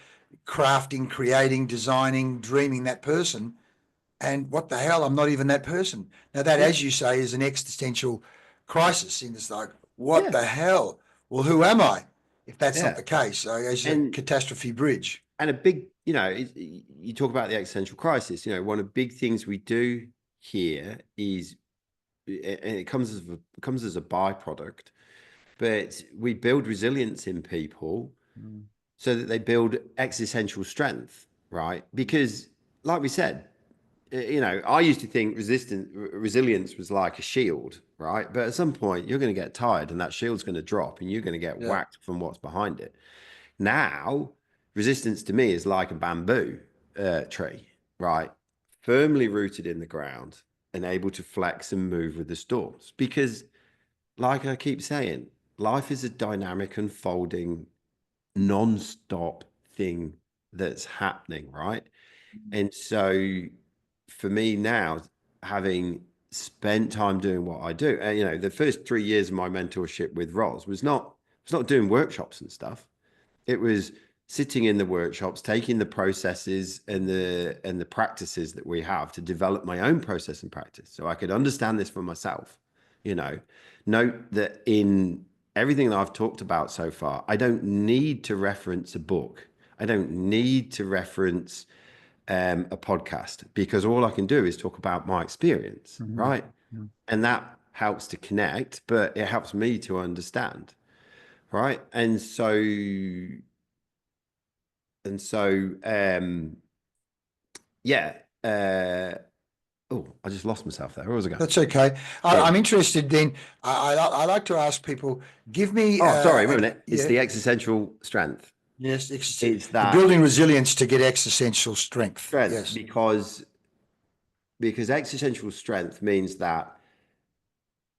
crafting, creating, designing, dreaming that person. And what the hell? I'm not even that person. Now, that, Yeah. as you say, is an existential crisis. And it's like, what Yeah. the hell? Well, who am I? If that's not Yeah. the case, so as a And catastrophe bridge. And a big, you talk about the existential crisis. One of the big things we do here is, and it comes as a byproduct, but we build resilience in people so that they build existential strength, right? Because, like we said, I used to think resilience was like a shield, right? But at some point, you're going to get tired, and that shield's going to drop, and you're going to get Yeah. whacked from what's behind it. Now, resistance to me is like a bamboo tree, right? Firmly rooted in the ground and able to flex and move with the storms. Because, like I keep saying, life is a dynamic, unfolding, non-stop thing that's happening, right? And so for me now, having spent time doing what I do, the first 3 years of my mentorship with Roz was not doing workshops and stuff. It was sitting in the workshops, taking the processes and the practices that we have to develop my own process and practice so I could understand this for myself. Note that in everything that I've talked about so far, I don't need to reference a book. I don't need to reference a podcast, because all I can do is talk about my experience, right? And that helps to connect, but it helps me to understand, right? Yeah. I just lost myself there. Where was I going? That's okay. I'm interested then. I like to ask people, give me. Sorry, wait a minute. It's the existential strength. Yes, It's the that building resilience to get existential strength. strength, Yes. because existential strength means that,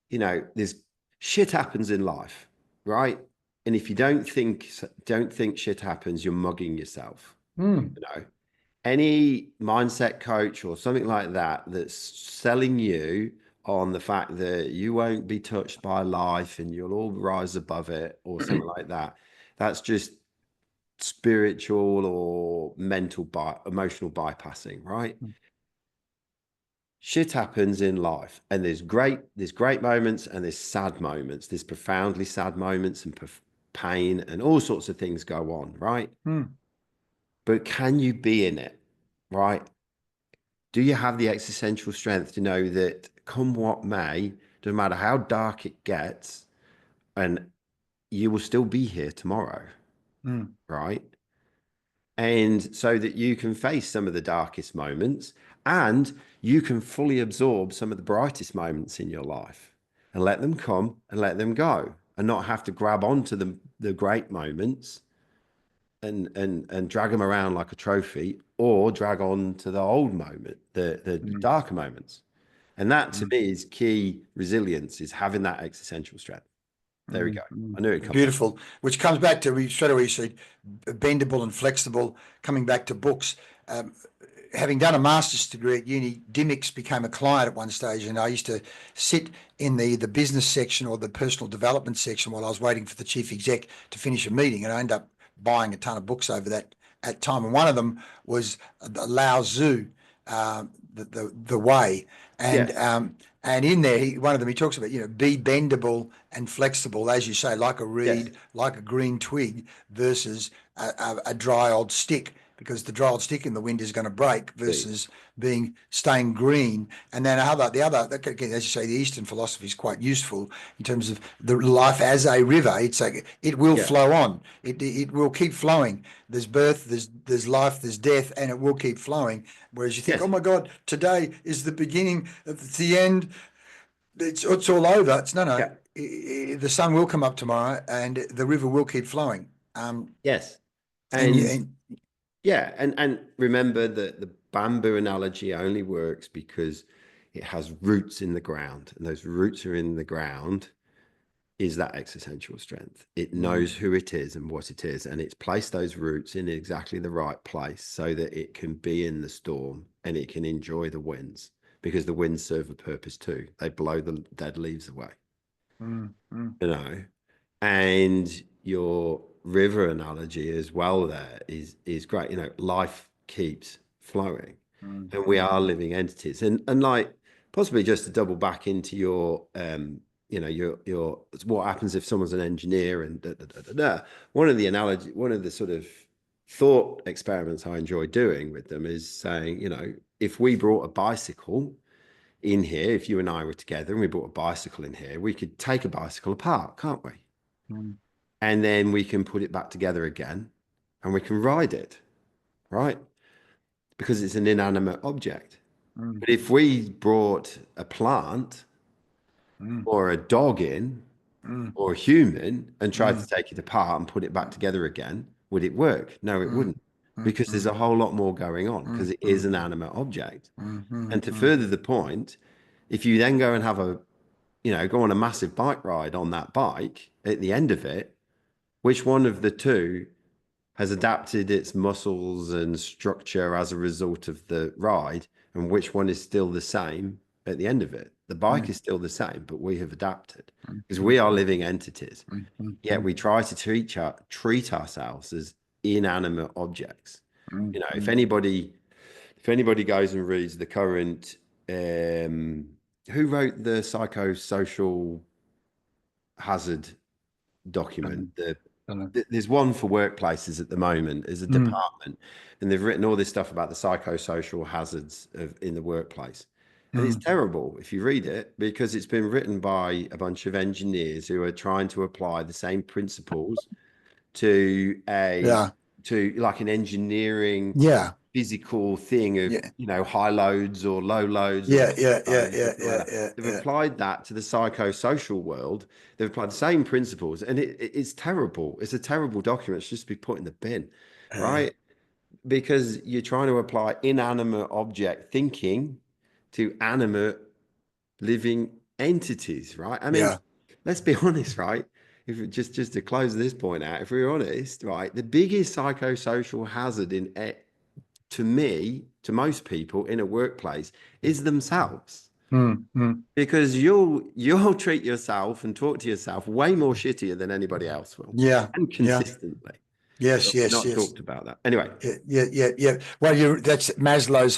there's shit happens in life, right? And if you don't think shit happens, you're mugging yourself. Any mindset coach or something like that that's selling you on the fact that you won't be touched by life and you'll all rise above it or something like that, that's just spiritual or emotional bypassing, right? Shit happens in life, and there's great moments and there's sad moments. There's profoundly sad moments and pain and all sorts of things go on, right? But can you be in it, right? Do you have the existential strength to know that come what may, no matter how dark it gets, and you will still be here tomorrow, right? And so that you can face some of the darkest moments, and you can fully absorb some of the brightest moments in your life and let them come and let them go, and not have to grab onto the great moments and drag them around like a trophy, or drag on to the old moment, the darker moments. And that to me is key resilience, is having that existential strength. There we go. I knew it. Beautiful. Which comes back to, we straight away said bendable and flexible, coming back to books. Having done a master's degree at uni, Dimmicks became a client at one stage, and I used to sit in the business section or the personal development section while I was waiting for the chief exec to finish a meeting, and I ended up buying a ton of books over that at time. And one of them was Lao Tzu, the way, and in there, one of them, he talks about, be bendable and flexible, as you say, like a reed, like a green twig, versus a dry old stick, because the dry old stick in the wind is going to break, versus staying green. And then the other, as you say, the Eastern philosophy is quite useful in terms of the life as a river. It's like it will flow on. It will keep flowing. There's birth, there's life, there's death, and it will keep flowing. Whereas you think, oh my God, today is the beginning, it's the end, it's all over. It's no. The sun will come up tomorrow, and the river will keep flowing. Yes. And Remember that the bamboo analogy only works because it has roots in the ground, and those roots are in the ground is that existential strength. It knows who it is and what it is, and it's placed those roots in exactly the right place so that it can be in the storm and it can enjoy the winds, because the winds serve a purpose too. They blow the dead leaves away. And your river analogy as well there is great. Life keeps flowing, and we are living entities. And like, possibly just to double back into your your what happens if someone's an engineer and one of the sort of thought experiments I enjoy doing with them is saying, you know, if we brought a bicycle in here, if you and I were together and we brought a bicycle in here, we could take a bicycle apart, can't we? Mm, And then we can put it back together again and we can ride it, right? Because it's an inanimate object. mm, But if we brought a plant mm, or a dog in mm, or a human and tried mm, to take it apart and put it back together again, would it work? No, it mm, wouldn't, mm, because there's mm, a whole lot more going on because mm, it is mm, an animate object. mm, mm, And to mm. further the point, if you then go and have a, you know, go on a massive bike ride on that bike, at the end of it, which one of the two has adapted its muscles and structure as a result of the ride, and which one is still the same at the end of it? The bike is still the same, but we have adapted because we are living entities. Yet we try to treat ourselves as inanimate objects. You know, if anybody goes and reads the current, who wrote the psychosocial hazard document? There's one for workplaces at the moment as a department, and they've written all this stuff about the psychosocial hazards in the workplace. And it's terrible if you read it because it's been written by a bunch of engineers who are trying to apply the same principles to Yeah, to like an engineering yeah, physical thing of, yeah, you know, high loads or low loads or yeah, medium yeah, yeah, loads or yeah, something like yeah, that. yeah, They've yeah. applied that to the psychosocial world. They've applied the same principles, and it's terrible. It's a terrible document. It should just be put in the bin, Uh, right? Because you're trying to apply inanimate object thinking to animate living entities, right? I mean, yeah, let's be honest, right? If just to close this point out, if we're honest, right, the biggest psychosocial hazard to me, to most people in a workplace, is themselves. mm, mm. Because you'll treat yourself and talk to yourself way more shittier than anybody else will, Yeah, and yeah, consistently. yes, But we've yes, not yes. talked about that. Anyway, Yeah, yeah, yeah, yeah. Well, that's Maslow's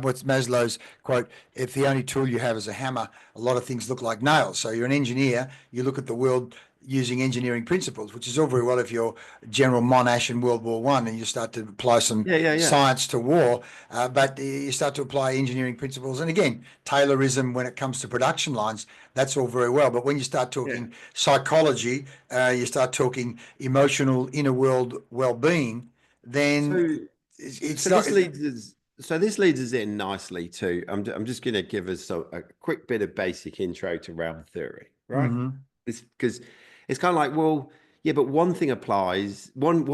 what's Maslow's quote? If the only tool you have is a hammer, a lot of things look like nails. So you're an engineer. You look at the world using engineering principles, which is all very well if you're General Monash in World War One and you start to apply some yeah, yeah, yeah. science to war, but you start to apply engineering principles. And again, Taylorism when it comes to production lines, that's all very well. But when you start Yeah. talking psychology, you start talking emotional inner world well-being, then So it's so not. this leads us so this leads us in nicely to I'm just going to give us a quick bit of basic intro to realm theory, right? Mhm. It's because it's kind of like, well, yeah, but one thing applies, one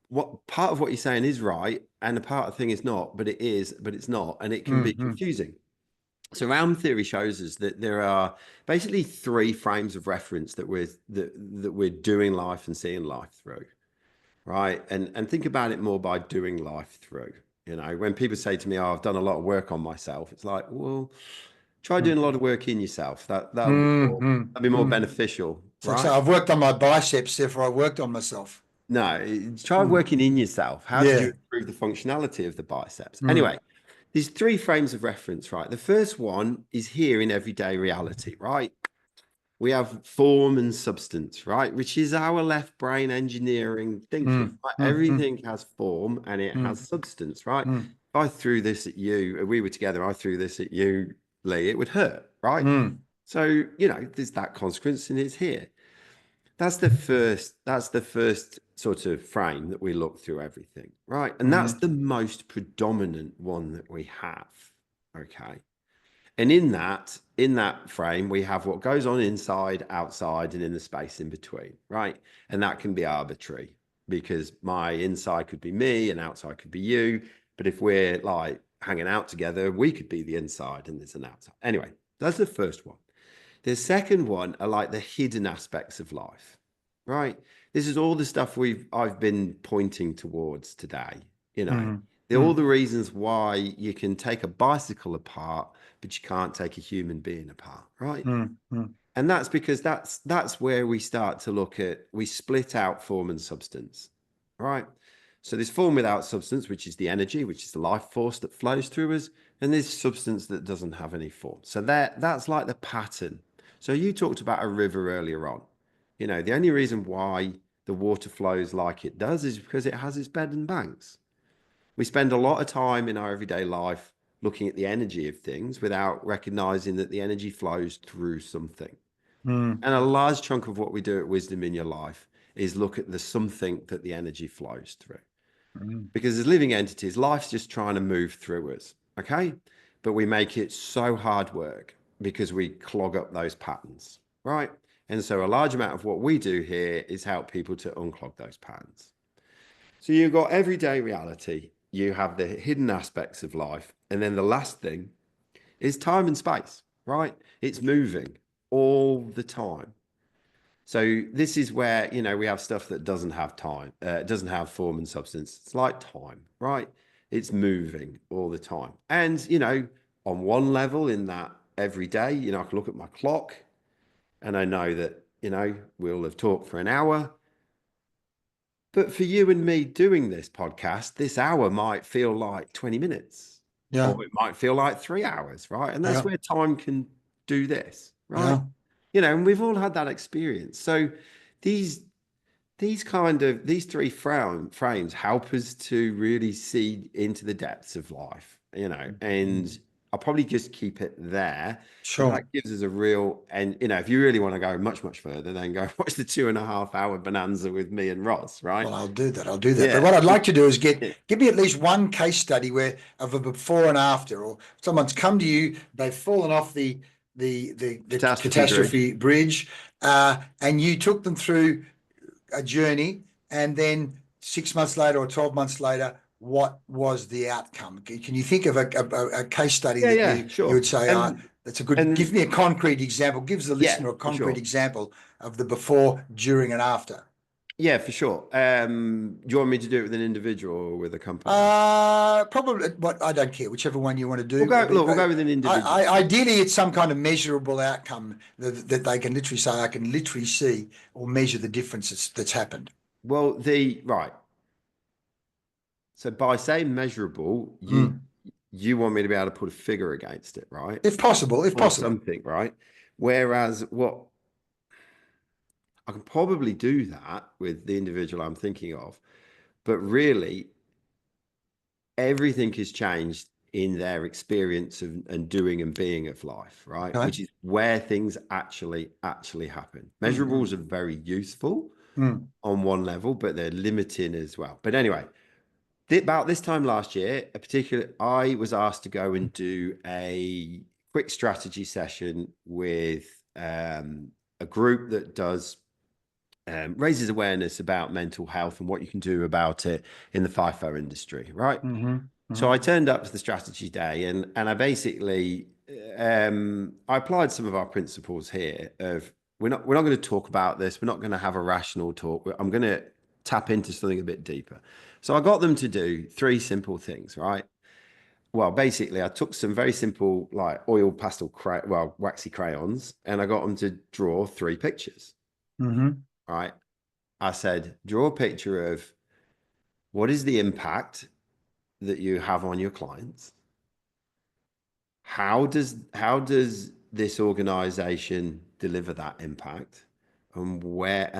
what part of what you're saying is right, and a part of the thing is not, but it is, but it's not, and it can be Mhm. confusing. So realm theory shows us that there are basically three frames of reference that we're doing life and seeing life through, right? And think about it more by doing life through. You know, when people say to me, "Oh, I've done a lot of work on myself," it's like, well, try doing a lot of work in yourself. Mhm. That'll be more Mhm. beneficial, It's like right? so I've worked on my biceps, therefore I worked on myself. No, try Mm. working in yourself. How did you Yeah. improve the functionality of the biceps? Mm. Anyway, there's three frames of reference, right? The first one is here in everyday reality, right? We have form and substance, right? Which is our left brain engineering thinking. Mm. Right? Mm. Mm. Everything has form and it has Mm. substance, right? If Mm. I threw this at you, we were together, I threw this at you, Leigh, it would hurt, right? Mm. So, you know, there's that consequence and it's here. That's the first sort of frame that we look through everything, right? And that's Mm. the most predominant one that we have. Okay. And in that frame, we have what goes on inside, outside, and in the space in between, right? And that can be arbitrary because my inside could be me and outside could be you. But if we're like hanging out together, we could be the inside and there's an outside. Anyway, that's the first one. The second one are like the hidden aspects of life, right? This is all the stuff I've been pointing towards today. You know, Mm. they're all Mm. the reasons why you can take a bicycle apart, but you can't take a human being apart, right? Mm. Mm. And that's because that's where we start to look at, we split out form and substance, right? So there's form without substance, which is the energy, which is the life force that flows through us, and there's substance that doesn't have any form. So that's like the pattern. So you talked about a river earlier on. You know, the only reason why the water flows like it does is because it has its bed and banks. We spend a lot of time in our everyday life looking at the energy of things without recognizing that the energy flows through something. Mm. And a large chunk of what we do at Wisdom in Your Life is look at the something that the energy flows through. Mm. Because as living entities, life's just trying to move through us, okay? But we make it so hard work because we clog up those patterns, right? And so a large amount of what we do here is help people to unclog those patterns. So you've got everyday reality, you have the hidden aspects of life, and then the last thing is time and space, right? It's moving all the time. So this is where, we have stuff that doesn't have time, doesn't have form and substance. It's like time, right? It's moving all the time. And, on one level in that every day, I can look at my clock and I know that, we'll have talked for an hour. But for you and me doing this podcast, this hour might feel like 20 minutes Yeah. or it might feel like 3 hours, right? And that's Yeah. where time can do this, right? Yeah. And we've all had that experience. So these these three frames help us to really see into the depths of life, and I'll probably just keep it there. But Sure. that gives us a real, and if you really want to go much, much further, then go watch the 2.5 hour bonanza with me and Ross, right? Well, I'll do that. I'll do that. But Yeah. what I'd like to do is Yeah. give me at least one case study of a before and after, or someone's come to you, they've fallen off the catastrophe bridge, and you took them through a journey, and then 6 months later or 12 months later, what was the outcome? Can you think of a case study that Yeah, you would sure. say, that's a good, give And me a concrete example, gives the yeah, listener a for concrete sure. example of the before, during, and after? Yeah, for sure. Do you want me to do it with an individual or with a company? Probably, but I don't care, whichever one you want to do. We'll go with an individual. Ideally, it's some kind of measurable outcome that they can literally say, I can literally see or measure the difference that's happened. Well, right. So by saying measurable, Mm. you want me to be able to put a figure against it, right? If possible, if Or possible. something, right? Whereas what I can probably do that with the individual I'm thinking of, but really everything has changed in their experience of and doing and being of life, right? Okay. Which is where things actually happen. Mm-hmm. Measurables are very useful Mm. on one level, but they're limiting as well. But anyway, about this time last year, I was asked to go and do a quick strategy session with a group that does raises awareness about mental health and what you can do about it in the FIFO industry, right? Mm-hmm. So Mm-hmm. I turned up to the strategy day and I basically I applied some of our principles here of we're not going to talk about this. We're not going to have a rational talk. I'm going to tap into something a bit deeper. So I got them to do three simple things, right? Well, basically, I took some very simple like oil pastel, waxy crayons, and I got them to draw three pictures. Mm-hmm. Right? I said, draw a picture of what is the impact that you have on your clients. How does this organization deliver that impact, and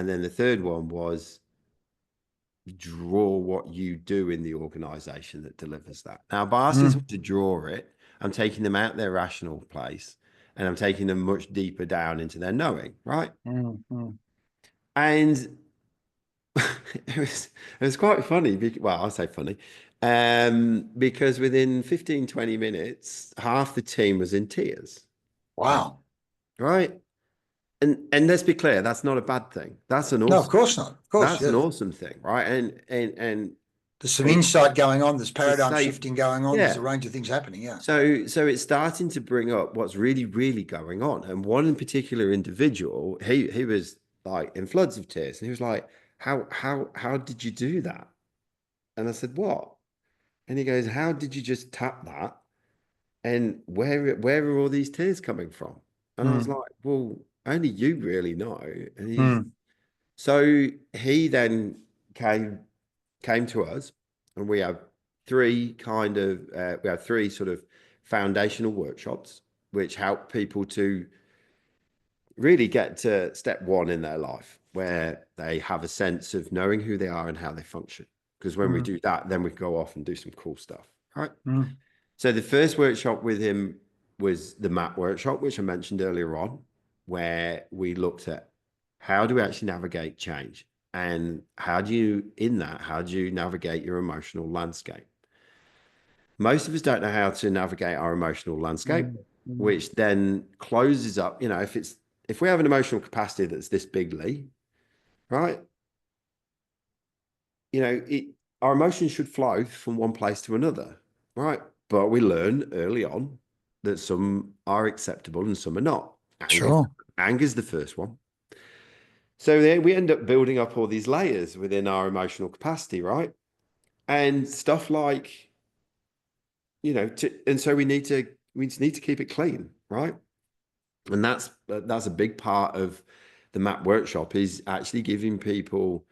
then the third one was draw what you do in the organization that delivers that. Now, by asking Mm. someone to draw it, I'm taking them out their rational place and I'm taking them much deeper down into their knowing, right? Mm. And it was quite funny. Well, I'll say funny, because within 15, 20 minutes, half the team was in tears. Wow. Right. And let's be clear, that's not a bad thing. No, of course not. Of course, That's an yes. awesome thing, right? And There's some it's insight going on. There's to paradigm say, shifting going on. There's yeah. a range of things happening. Yeah. So it's starting to bring up what's really, really going on. And one in particular individual, he was like in floods of tears, and he was like, how did you do that? And I said, what? And he goes, how did you just tap that? And where are all these tears coming from? And I was Mm. like, well, only you really know. And Mm. so he then came to us, and we have three sort of foundational workshops which help people to really get to step one in their life. where they have a sense of knowing who they are and how they function. Because when we do that, then we go off and do some cool stuff. Right. So the first workshop with him was the MAP workshop, which I mentioned earlier on, where we looked at how do we actually navigate change, and how do you navigate your emotional landscape? Most of us don't know how to navigate our emotional landscape, which then closes up. If we have an emotional capacity that's this big, Leigh, right? Our emotions should flow from one place to another, right? But we learn early on that some are acceptable and some are not. Sure. Anger's the first one. So then we end up building up all these layers within our emotional capacity, right? And stuff like, and so we need to keep it clean, right? And that's a big part of the MAP workshop, is actually giving people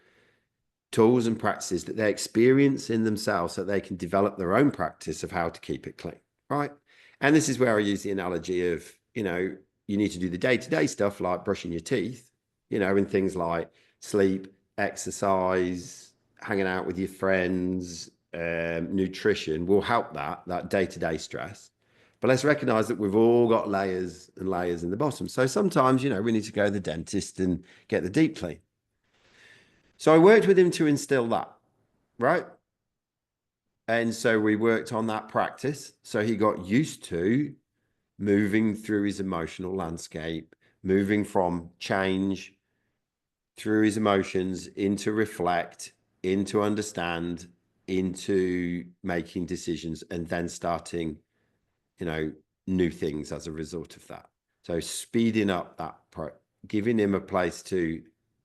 tools and practices that they experience in themselves so they can develop their own practice of how to keep it clean, right? And this is where I use the analogy of, you need to do the day-to-day stuff like brushing your teeth, and things like sleep, exercise, hanging out with your friends, nutrition will help that day-to-day stress. But let's recognize that we've all got layers and layers in the bottom. So sometimes, we need to go to the dentist and get the deep clean. So I worked with him to instill that, right? And so we worked on that practice. So he got used to moving through his emotional landscape, moving from change through his emotions into reflect, into understand, into making decisions, and then starting, new things as a result of that. So speeding up that, giving him a place to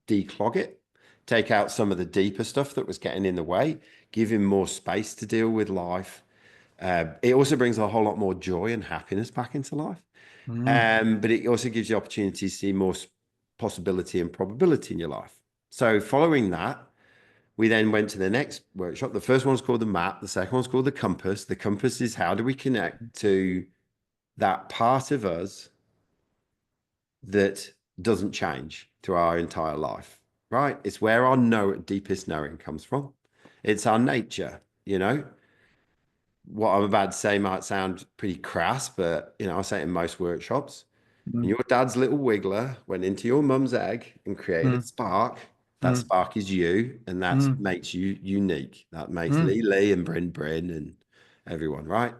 declog it, take out some of the deeper stuff that was getting in the way, give him more space to deal with life. It also brings a whole lot more joy and happiness back into life. But it also gives you opportunity to see more possibility and probability in your life. So following that, we then went to the next workshop. The first one's called the MAP. The second one's called the compass. The compass is how do we connect to that part of us that doesn't change through our entire life, right? It's where our deepest knowing comes from. It's our nature, What I'm about to say might sound pretty crass, but, I say it in most workshops. And your dad's little wiggler went into your mum's egg and created a spark. That spark is you, and that makes you unique. That makes Leigh and Bryn and everyone, right?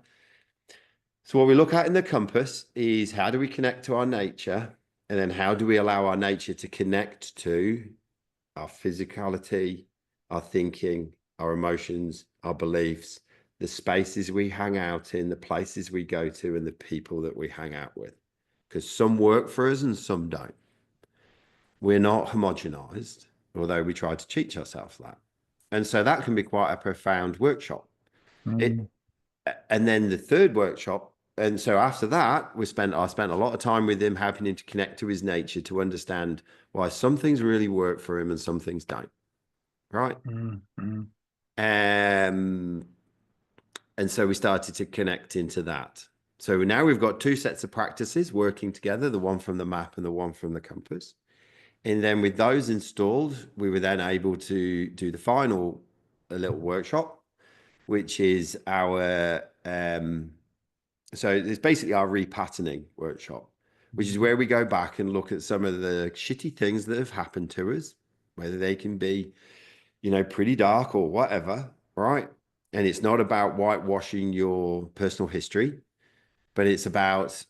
So what we look at in the compass is how do we connect to our nature, and then how do we allow our nature to connect to our physicality, our thinking, our emotions, our beliefs, the spaces we hang out in, the places we go to, and the people that we hang out with. Because some work for us and some don't. We're not homogenized, although we try to teach ourselves that. And so that can be quite a profound workshop. And then the third workshop, and so after that, I spent a lot of time with him, helping him to connect to his nature, to understand why some things really work for him and some things don't. Right. And so we started to connect into that. So now we've got two sets of practices working together, the one from the MAP and the one from the compass. And then with those installed, we were then able to do the final little workshop, which is our, so it's basically our repatterning workshop, which is where we go back and look at some of the shitty things that have happened to us, whether they can be, pretty dark or whatever, right? And it's not about whitewashing your personal history, but it's about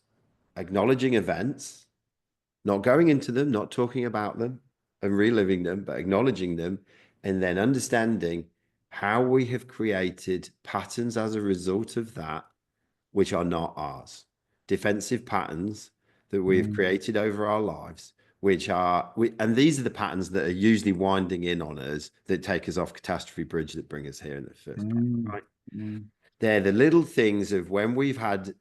acknowledging events, not going into them, not talking about them and reliving them, but acknowledging them, and then understanding how we have created patterns as a result of that, which are not ours. Defensive patterns that we've created over our lives, and these are the patterns that are usually winding in on us, that take us off catastrophe bridge, that bring us here in the first place, right? They're the little things of when we've had,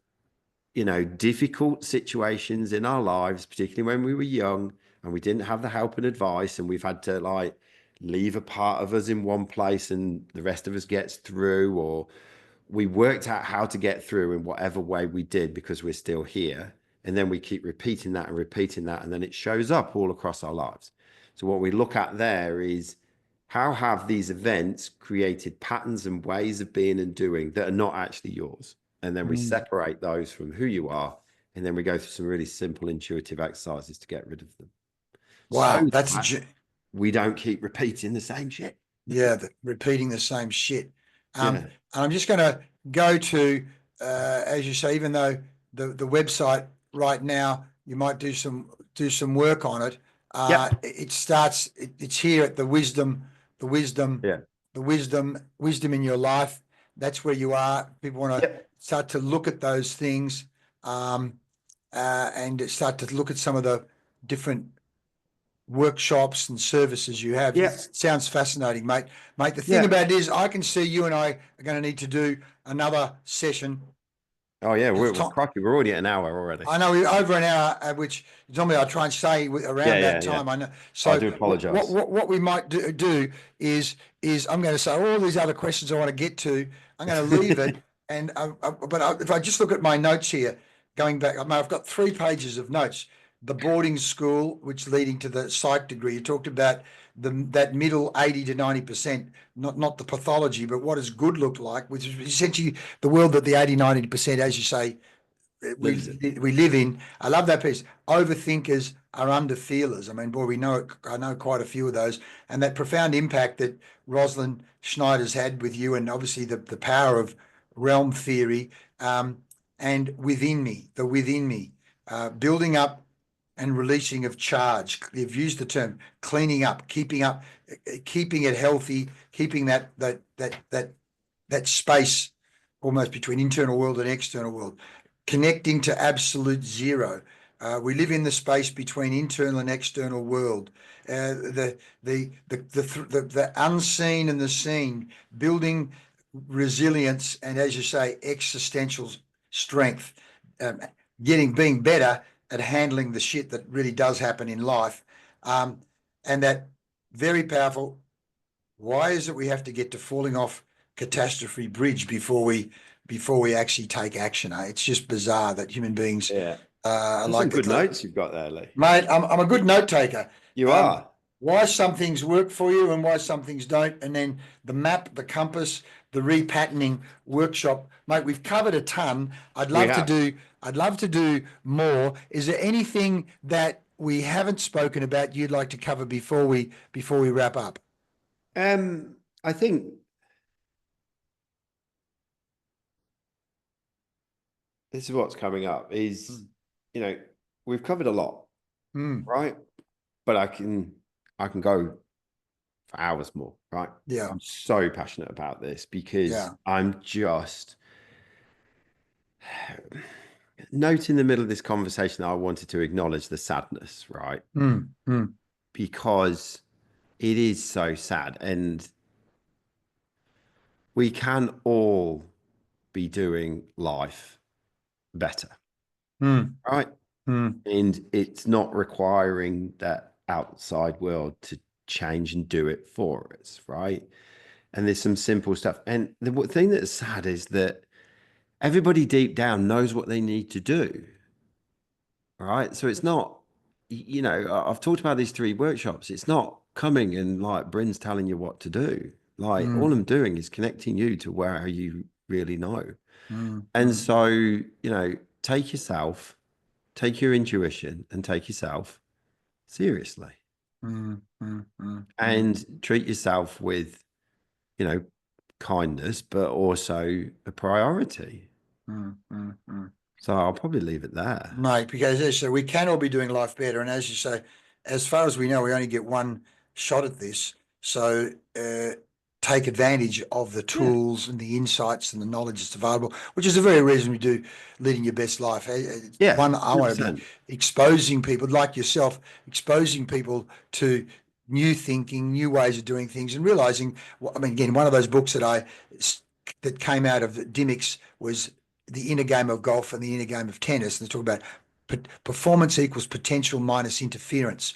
difficult situations in our lives, particularly when we were young and we didn't have the help and advice, and we've had to leave a part of us in one place and the rest of us gets through, or we worked out how to get through in whatever way we did because we're still here. And then we keep repeating that, and then it shows up all across our lives. So what we look at there is how have these events created patterns and ways of being and doing that are not actually yours? And then we separate those from who you are. And then we go through some really simple, intuitive exercises to get rid of them. Wow, So that's that we don't keep repeating the same shit. Yeah, repeating the same shit. Yeah. And I'm just going to go to, as you say, even though the website right now, you might do some work on it. It starts. It's here at the wisdom, Yeah. the wisdom in your life. That's where you are. People want to start to look at those things, and start to look at some of the different workshops and services you have. Yeah. It sounds fascinating, mate. The thing about it is, I can see you and I are going to need to do another session. Oh yeah, we're already at an hour already. I know we're over an hour, which normally I try and say around that time. I know. So I do apologize. What we might do is I'm going to say all these other questions I want to get to. I'm going to leave it, and if I just look at my notes here, going back, I've got 3 pages of notes. The boarding school, which leading to the psych degree. You talked about that middle 80 to 90%, not the pathology, but what does good look like, which is essentially the world that the 80, 90%, as you say, we live in. I love that piece. Overthinkers are under feelers. I mean, boy, I know quite a few of those, and that profound impact that Rosalind Schneider's had with you, and obviously the power of realm theory, and within me, building up and releasing of charge. You've used the term cleaning up, keeping it healthy, keeping that space almost between internal world and external world, connecting to absolute zero. We live in the space between internal and external world. The unseen and the seen, building resilience and, as you say, existential strength, being better at handling the shit that really does happen in life, and that very powerful. Why is it we have to get to falling off catastrophe bridge before we actually take action? It's just bizarre that human beings. Yeah. Like some good notes you've got there, Leigh. Mate, I'm a good note taker. You are. Why some things work for you and why some things don't, and then the map, the compass, the repatterning workshop, mate. We've covered a ton. I'd love to do more. Is there anything that we haven't spoken about you'd like to cover before we wrap up? I think this is what's coming up is, we've covered a lot, right? But I can go for hours more, right? Yeah. I'm so passionate about this because I'm just note in the middle of this conversation that I wanted to acknowledge the sadness, right? Because it is so sad, and we can all be doing life better, right? And it's not requiring that outside world to change and do it for us, right? And there's some simple stuff. And the thing that's sad is that everybody deep down knows what they need to do, right? So it's not, I've talked about these 3 workshops. It's not coming and like Bryn's telling you what to do. Like all I'm doing is connecting you to where you really know. And so, take your intuition and take yourself seriously, and treat yourself with, kindness, but also a priority. So I'll probably leave it there, mate, because as you say, we can all be doing life better. And as you say, as far as we know, we only get one shot at this. So take advantage of the tools and the insights and the knowledge that's available, which is the very reason we do Leading Your Best Life. One, I want to be exposing people like yourself, exposing people to new thinking, new ways of doing things, and realizing, again, one of those books that came out of Dimmick's was The Inner Game of Golf and The Inner Game of Tennis. And they talk about performance equals potential minus interference.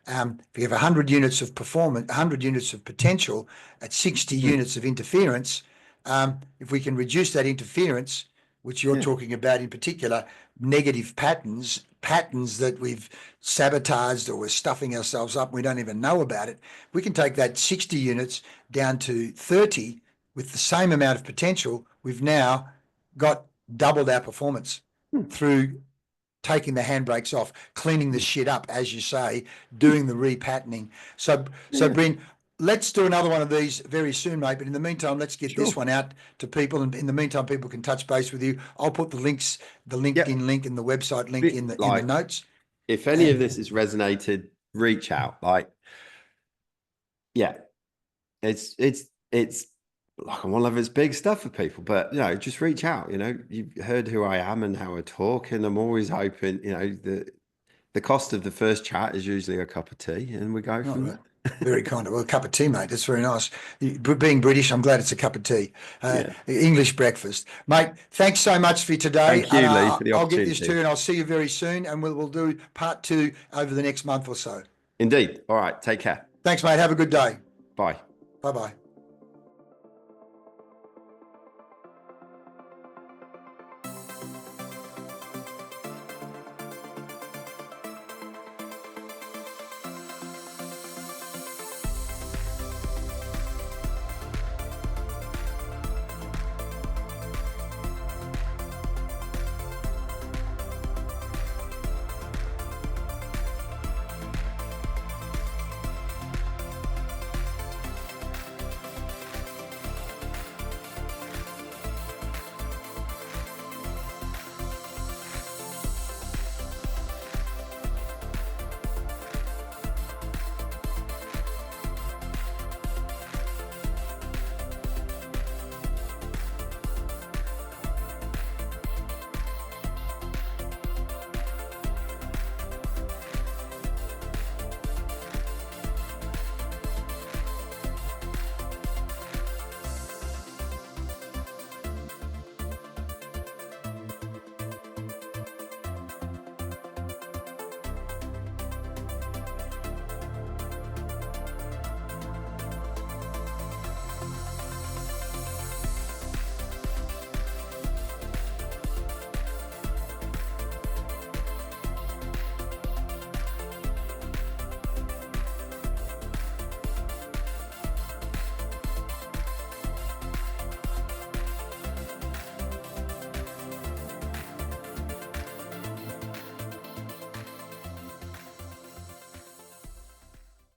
If you have 100 units of performance, 100 units of potential at 60 units of interference, if we can reduce that interference, which you're talking about in particular, negative patterns that we've sabotaged or we're stuffing ourselves up and we don't even know about it. We can take that 60 units down to 30 with the same amount of potential. We've now got doubled our performance through taking the handbrakes off, cleaning the shit up, as you say, doing the repatterning. So Bryn, let's do another one of these very soon, mate. But in the meantime, let's get this one out to people. And in the meantime, people can touch base with you. I'll put the links, the LinkedIn link and the website link in the notes. If any of this has resonated, reach out. Like, it's like one of it's big stuff for people, but just reach out. You've heard who I am and how I talk, and I'm always open. The cost of the first chat is usually a cup of tea, and we go from there. Very kind of a cup of tea, mate. That's very nice. Being British, I'm glad it's a cup of tea. English breakfast, mate. Thanks so much for today. Thank you, Leigh, for the opportunity. I'll get this to you, and I'll see you very soon. And we'll do part 2 over the next month or so. Indeed. All right. Take care. Thanks, mate. Have a good day. Bye. Bye-bye.